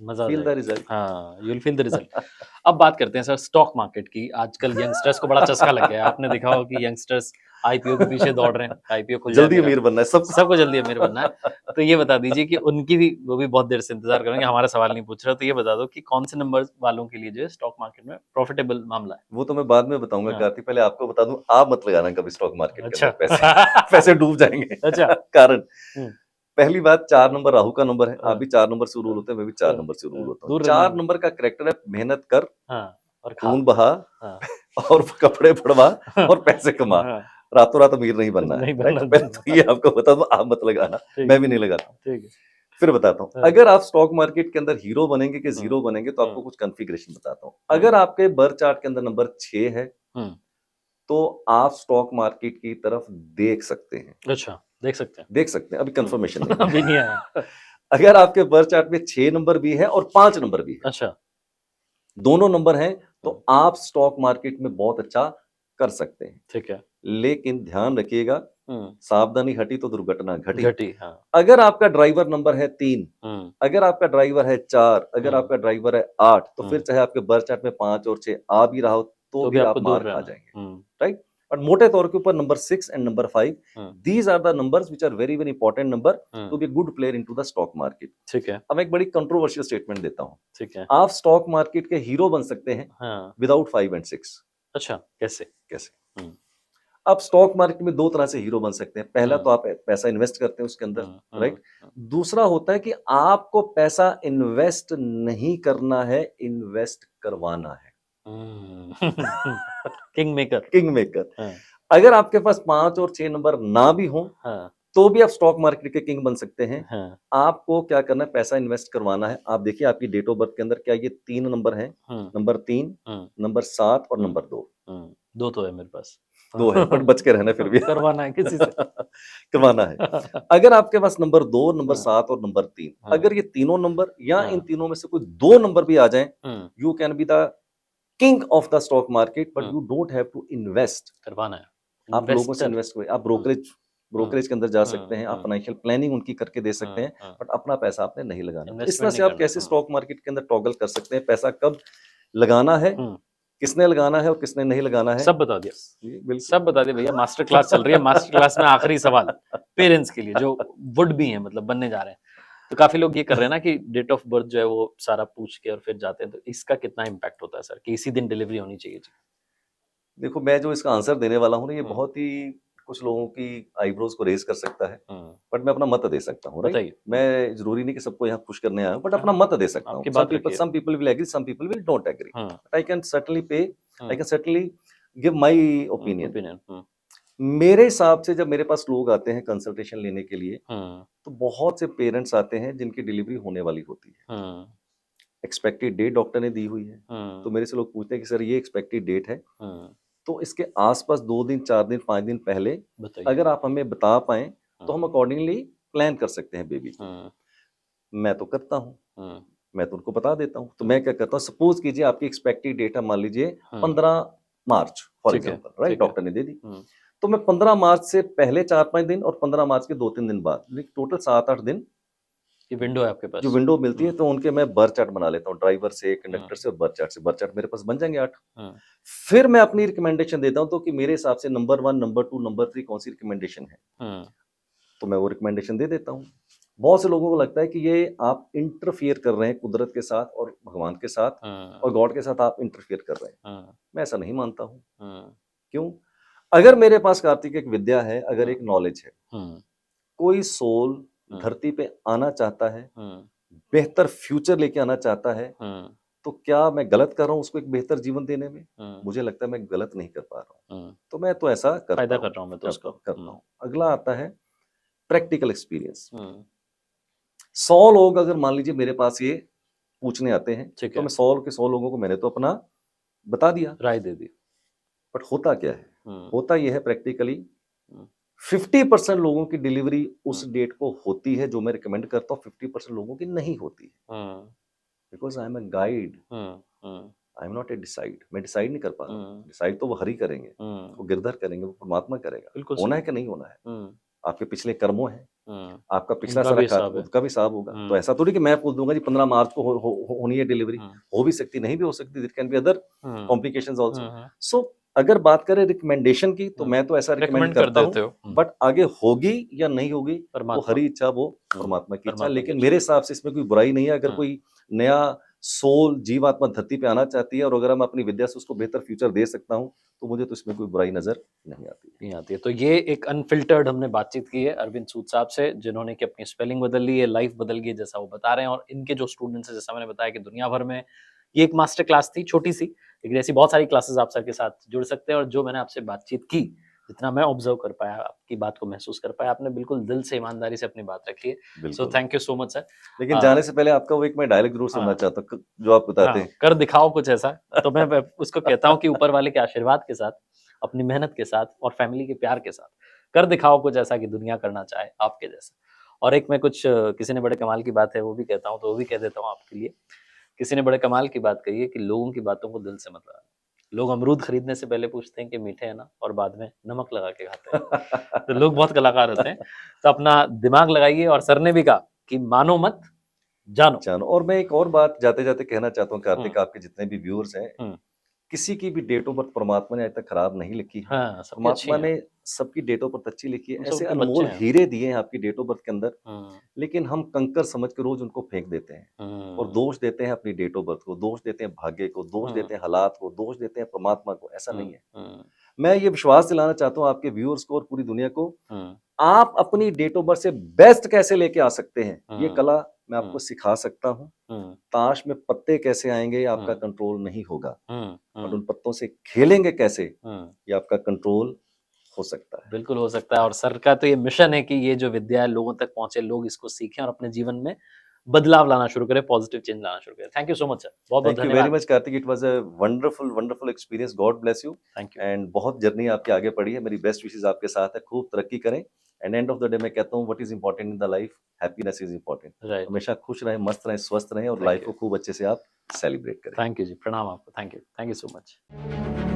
मजा आ फील द जाएगा। रिजल्ट। हाँ, you will feel the result. अब बात करते हैं सर स्टॉक मार्केट की। आजकल यंगस्टर्स को बड़ा चस्का लग गया है। आपने देखा होगा कि यंगस्टर्स आईपीओ के पीछे दौड़ रहे हैं, आईपीओ खुल जाए जल्दी मेरा, अमीर बनना है सबको। सबको जल्दी अमीर बनना है। तो ये बता दीजिए कि उनकी भी वो भी बहुत देर से इंतज़ार करेंगे, हमारा सवाल नहीं पूछ रहे हो, तो ये बता दो कि कौन से नंबर वालों के लिए जो है स्टॉक मार्केट में प्रॉफिटेबल मामला है? वो तो मैं बाद में बताऊंगा हाँ। कार्तिक, पहले आपको बता दूं, आप मत लगाना कभी स्टॉक मार्केट के अच्छा। अंदर पैसे। पैसे डूब जाएंगे। अच्छा। कारण हुँ, पहली बात, 4 नंबर राहु का नंबर है। आप भी हाँ, 4 नंबर से रूल हाँ, होते हैं, मैं भी 4 हाँ, नंबर से रूल हाँ, होता हूँ। दूर रहना 4 है। नंबर का कैरेक्टर है, मेहनत कर, हाँ, और खा। खून बहा हाँ। और कपड़े पड़वा और पैसे कमा। हाँ, रातों रात अमीर नहीं बनना है, नहीं राइट? बनना पहले दूंगा। तो ये आपको बता दूं, आप मत लगाना, ठीक मैं है, भी नहीं लगाता हूँ। ठीक है। फिर बताता हूँ, हाँ, अगर आप स्टॉक मार्केट के अंदर हीरो बनेंगे कि हुँ, जीरो बनेंगे, तो आपको हुँ, कुछ कॉन्फ़िगरेशन बताता हूँ। हुँ, अगर आपके बर्थ चार्ट के अंदर नंबर 6 है, हुँ। तो आप स्टॉक मार्केट की तरफ देख सकते हैं। अच्छा, देख सकते हैं। देख सकते हैं, अभी हुँ, कंफर्मेशन नहीं अभी नहीं आया। है। अगर आपके बर्थ चार्ट में 6 नंबर भी है और 5 नंबर भी है, अच्छा, दोनों नंबर हैं, तो हुँ, आप स्टॉक मार्केट में बहुत अच्छा कर सकते हैं। ठीक है। लेकिन ध्यान रखिएगा, हुँ, सावधानी हटी तो दुर्घटना घटी। घटी, हाँ। अगर आपका ड्राइवर नंबर है 3, हुँ, अगर आपका ड्राइवर है 4, अगर हुँ, आपका ड्राइवर है 8, तो फिर हुँ, चाहे आपके बर्थ चार्ट में 5 और 6 आ भी रहा हो, तो तो भी भी आपको आप मार दूर खा रहना है। जाएंगे, हुँ, राइट? और मोटे तौर के ऊपर नंबर 6 एंड नंबर 5, हुँ, these are the numbers which are very very important number हुँ, to be good player into the stock market. ठीक है, अब मैं एक बड़ी कंट्रोवर्शियल स्टेटमेंट देता हूं, ठीक है। आप स्टॉक मार्केट के हीरो बन सकते हैं हाँ, विदाउट 5 एंड 6। अच्छा, कैसे? कैसे? हुँ, आप स्टॉक मार्केट में 2 तरह से हीरो बन सकते हैं। पहला हुँ, तो आप पैसा इन्वेस्ट करते हैं उसके अंदर, हुँ, हुँ, राइट? हुँ। दूसरा होता है कि आपको पैसा इन्वेस्ट नहीं करना है, इन्वेस्ट करवाना है। हुँ, किंग मेकर। King maker. हाँ, अगर आपके पास 5 और 6 नंबर ना भी हों, हाँ, तो भी आप स्टॉक मार्केट के किंग बन सकते हैं। हाँ, आपको क्या करना है, पैसा इन्वेस्ट करवाना है। आप देखिए आपकी डेट ऑफ बर्थ के अंदर क्या ये 3 नंबर हैं? हुँ, नंबर 3, हुँ, नंबर 7 और हुँ, नंबर 2। हुँ। 2 तो है मेरे पास। 2 है, बट बच के रहना फिर भी। करवाना है किसी से। करवाना है। अगर आपके पास नंबर 2, नंबर हाँ, 7 और नंबर 3, हाँ, अगर ये तीनों नंबर या इन हाँ, तीनों में से कोई 2 नंबर भी आ जाएँ, हुँ, you can be the king of the stock market, but hmm, you don't have to invest. करवाना है। आप लोगों से इन्वेस्टर। इन्वेस्ट करें, आप हुँ, ब्रोकरेज हुँ, ब्रोकरेज के अंदर जा सकते हुँ, हैं, आप हुँ, फाइनेंशियल प्लानिंग उनकी करके दे सकते हुँ, हैं, हुँ। बट अपना पैसा आपने नहीं लगाना। तो इस तरह इन्वेस्टमेंट से नहीं आप करना। कैसे हुँ, स्टॉक मार्केट के अंदर टॉगल कर सकते हैं, पैसा कब लगाना है, हुँ। किसने लगाना है और किसने नहीं लगाना है। सब बता दिया। जी, बिल्कुल। सब बता दिया भैया, मास्टर क्लास चल रही है। मास्टर क्लास में आखिरी सवाल पेरेंट्स के लिए जो वुड बी हैं, मतलब बनने जा रहे हैं। तो काफ़ी लोग ये कर रहे हैं ना कि डेट ऑफ बर्थ जो है वो सारा पूछ के और फिर जाते हैं। तो इसका कितना इम्पैक्ट होता है सर कि इसी दिन डिलीवरी होनी चाहिए? जी। देखो, मैं जो इसका आंसर देने वाला हूँ ना, ये हुँ, बहुत ही कुछ लोगों की आईब्रोज को रेज़ कर सकता है, हुँ। बट मैं अपना मत दे सकता हूँ, राइट? बताइए। मैं ज़रूरी नहीं कि सबको यहाँ खुश करने आया हूँ, बट हाँ, अपना मत दे सकता हूँ। आपकी बात रखिए। Some people will agree, some people will don't agree. हुँ, but I hmm, can certainly give my hmm, opinion. Opinion. हुँ, मेरे हिसाब से जब मेरे पास लोग आते हैं कंसल्टेशन लेने के लिए, हुँ, तो बहुत से पेरेंट्स आते हैं जिनकी डिलीवरी होने वाली होती है। हुँ, एक्सपेक्टेड डेट डॉक्टर ने दी हुई है, हुँ, तो मेरे से लोग पूछते हैं कि सर ये एक्सपेक्टेड डेट है, हुँ। तो इसके आस-पास 2 दिन, 4 दिन, 5 दिन पहले बताइए। अगर आप हमें बता पाएँ, तो हुँ, हम अकॉर्डिंगली प्लान कर सकते हैं बेबी को। हुँ, मैं तो करता हूँ, हुँ, मैं तो उनको बता देता हूँ। तो हुँ, मैं क्या करता हूँ, सपोज़ कीजिए आपकी एक्सपेक्टेड डेट है, मान लीजिए हुँ। 15 मार्च फॉर ठीक है, एग्ज़ाम्पल, राइट? ठीक है। डॉक्टर ने दे दी। हुँ, तो मैं 15 मार्च से पहले 4-5 दिन और 15 मार्च के 2-3 दिन बाद, यानी टोटल 7-8 दिन ये विंडो है आपके जो पास। विंडो मिलती है, हुँ, तो उनके मैं बर्थ चार्ट बना लेता हूँ, ड्राइवर से, हुँ, कंडक्टर से और बर्थ चार्ट से। बर्थ चार्ट मेरे पास बन जाएँगे 8। हुँ, फिर मैं अपनी रिकमेंडेशन देता हूँ, तो कि मेरे हिसाब से नंबर 1, नंबर 2, नंबर 3 कौन-सी रिकमेंडेशन है, हुँ, तो मैं वो रिकमेंडेशन दे देता हूँ। बहुत से लोगों को लगता है कि ये आप इंटरफियर कर रहे हैं कुदरत के साथ और भगवान के साथ और हुँ, गॉड के साथ आप इंटरफियर कर रहे हैं। हुँ, मैं ऐसा नहीं मानता हूँ। हुँ, क्यों? अगर मेरे पास कार्तिक एक विद्या है, अगर हुँ, एक नॉलेज है, हुँ, कोई सोल हुँ, धरती पे आना चाहता है, हुँ, बेहतर फ्यूचर लेके आना चाहता है, हुँ, तो क्या मैं गलत कर रहा हूँ उसको एक बेहतर जीवन देने में? हुँ, मुझे लगता है मैं गलत नहीं कर पा रहा हूँ। हुँ। तो मैं तो ऐसा करता फ़ायदा हूँ, कर रहा हूँ मैं तो करता उसका। हूँ, करता हुँ, हूँ। अगला आता है प्रैक्टिकल एक्सपीरियंस। हुँ, 100 लोग अगर मान लीजिए मेरे पास ये पूछने आते हैं, ठीक तो है, मैं 100 के 100 लोगों को मैंने तो अपना बता दिया। राय दे दी। बट होता क्या है? हुँ, होता ये है प्रैक्टिकली हुँ, 50% लोगों की डिलीवरी हुँ, उस डेट को होती है जो मैं रिकमेंड करता हूँ, 50% लोगों की नहीं होती है। हुँ, because I am a guide, hmm, hmm, I am not a decide. मैं डिसाइड नहीं कर पा रहा हूँ। हुँ, डिसाइड तो वो हरि करेंगे, हुँ, वो गिरधर करेंगे, वो परमात्मा करेगा। बिल्कुल होना सही। है कि नहीं होना है, हुँ, आपके पिछले कर्मों हैं, आपका पिछला उनका सारा भी हिसाब है। उसका भी हिसाब होगा। हम्म। तो ऐसा थोड़ी कि मैं बोल दूंगा जी 15 मार्च को होनी है डिलीवरी, हो भी सकती, नहीं भी हो सकती, there can be other complications also. So अगर बात करें रिकमेंडेशन की, तो मैं तो ऐसा रिकमेंड रिकमेंड कर करता देते हूँ, हो। बट आगे होगी या नहीं होगी वो परमात्मा। हरी इच्छा, वो परमात्मा की इच्छा। परमात्मा की लेकिन इच्छा। मेरे हिसाब से इसमें कोई बुराई नहीं है। अगर कोई नया सोल जीवात्मा धरती पे आना चाहती है और अगर मैं अपनी विद्या से उसको बेहतर फ्यूचर दे सकता हूँ, तो मुझे तो इसमें कोई बुराई नजर नहीं आती। नहीं आती है। तो ये एक अनफिल्टर्ड हमने बातचीत की है अरविंद सूद साहब से, जिन्होंने कि अपनी स्पेलिंग बदल ली है, लाइफ बदल गई है जैसा वो बता रहे हैं। और इनके जो स्टूडेंट्स हैं, जैसा मैंने बताया कि दुनिया भर में ये एक मास्टर क्लास थी, छोटी सी, लेकिन ऐसी बहुत सारी क्लासेस आप सर के साथ जुड़ सकते हैं। और जो मैंने आपसे बातचीत की, जितना मैं ऑब्जर्व कर पाया, आपकी बात को महसूस कर पाया, आपने बिल्कुल दिल से ईमानदारी से अपनी बात रखी है। सो बिल्कुल। Thank you so much sir. लेकिन जाने से पहले आपका वो एक मैं डायलॉग जरूर सुनना हाँ। चाहता हूँ, जो आप बताते हैं। कर दिखाओ कुछ ऐसा। तो मैं उसको कहता हूँ कि ऊपर वाले के आशीर्वाद के साथ, अपनी मेहनत के साथ और फैमिली के प्यार के साथ कर दिखाओ कुछ ऐसा कि दुनिया करना चाहे आपके जैसा। और एक मैं कुछ किसी ने बड़े कमाल की बात है वो भी कहता हूँ, तो वो भी कह देता हूँ आपके लिए। किसी ने बड़े कमाल की बात कही है कि लोगों की बातों को दिल से मत लगाना। लोग अमरूद खरीदने से पहले पूछते हैं कि मीठे हैं ना, और बाद में नमक लगा के खाते हैं। तो लोग बहुत कलाकार होते हैं। तो अपना दिमाग लगाइए। और सर ने भी कहा कि मानो मत, जानो। जानो। और मैं एक और बात जाते जाते कहना चाहता हूँ कार्तिक, आपके जितने भी व्यूअर्स हैं, किसी की भी डेट ऑफ बर्थ परमात्मा ने आज तक खराब नहीं लिखी है। हाँ, सबकी अच्छी परमात्मा है। ने सबकी डेट ऑफ बर्थ अच्छी लिखी है। हम ऐसे सबके बच्चे अनमोल हैं। हीरे दिए हैं आपकी डेट ऑफ बर्थ के अंदर, लेकिन हम कंकर समझ के रोज उनको फेंक देते हैं और दोष देते हैं अपनी डेट ऑफ बर्थ को, दोष देते हैं भाग्य को, दोष देते हैं हालात को, दोष देते हैं परमात्मा को। ऐसा नहीं है। मैं ये विश्वास दिलाना चाहता हूँ आपके व्यूअर्स को और पूरी दुनिया को, आप अपनी डेट ऑफ बर्थ से बेस्ट कैसे लेके आ सकते हैं, ये कला मैं आपको सिखा सकता हूँ। ताश में पत्ते कैसे आएंगे ये आपका कंट्रोल नहीं होगा, और उन पत्तों से खेलेंगे कैसे ये आपका कंट्रोल हो सकता है। बिल्कुल हो सकता है। और सर का तो ये मिशन है कि ये जो विद्या है लोगों तक पहुंचे, लोग इसको सीखें और अपने जीवन में बदलाव लाना शुरू करें, पॉजिटिव चेंज लाना शुरू करें। Thank you so much sir, बहुत बहुत थैंक यू वेरी धन्यवाद। Much Kartik, it was a wonderful experience. God bless you. Thank you. And बहुत जर्नी आपकी आगे पड़ी है, मेरी बेस्ट विशेस आपके साथ है, खूब तरक्की करें। And end of the day मैं कहता हूँ what is important in the life, happiness is important. Right. हमेशा खुश रहें, मस्त रहें, स्वस्थ रहें और Thank लाइफ you. को खूब अच्छे से आप सेलिब्रेट करें। थैंक यू जी, प्रणाम आपको। Thank you so much.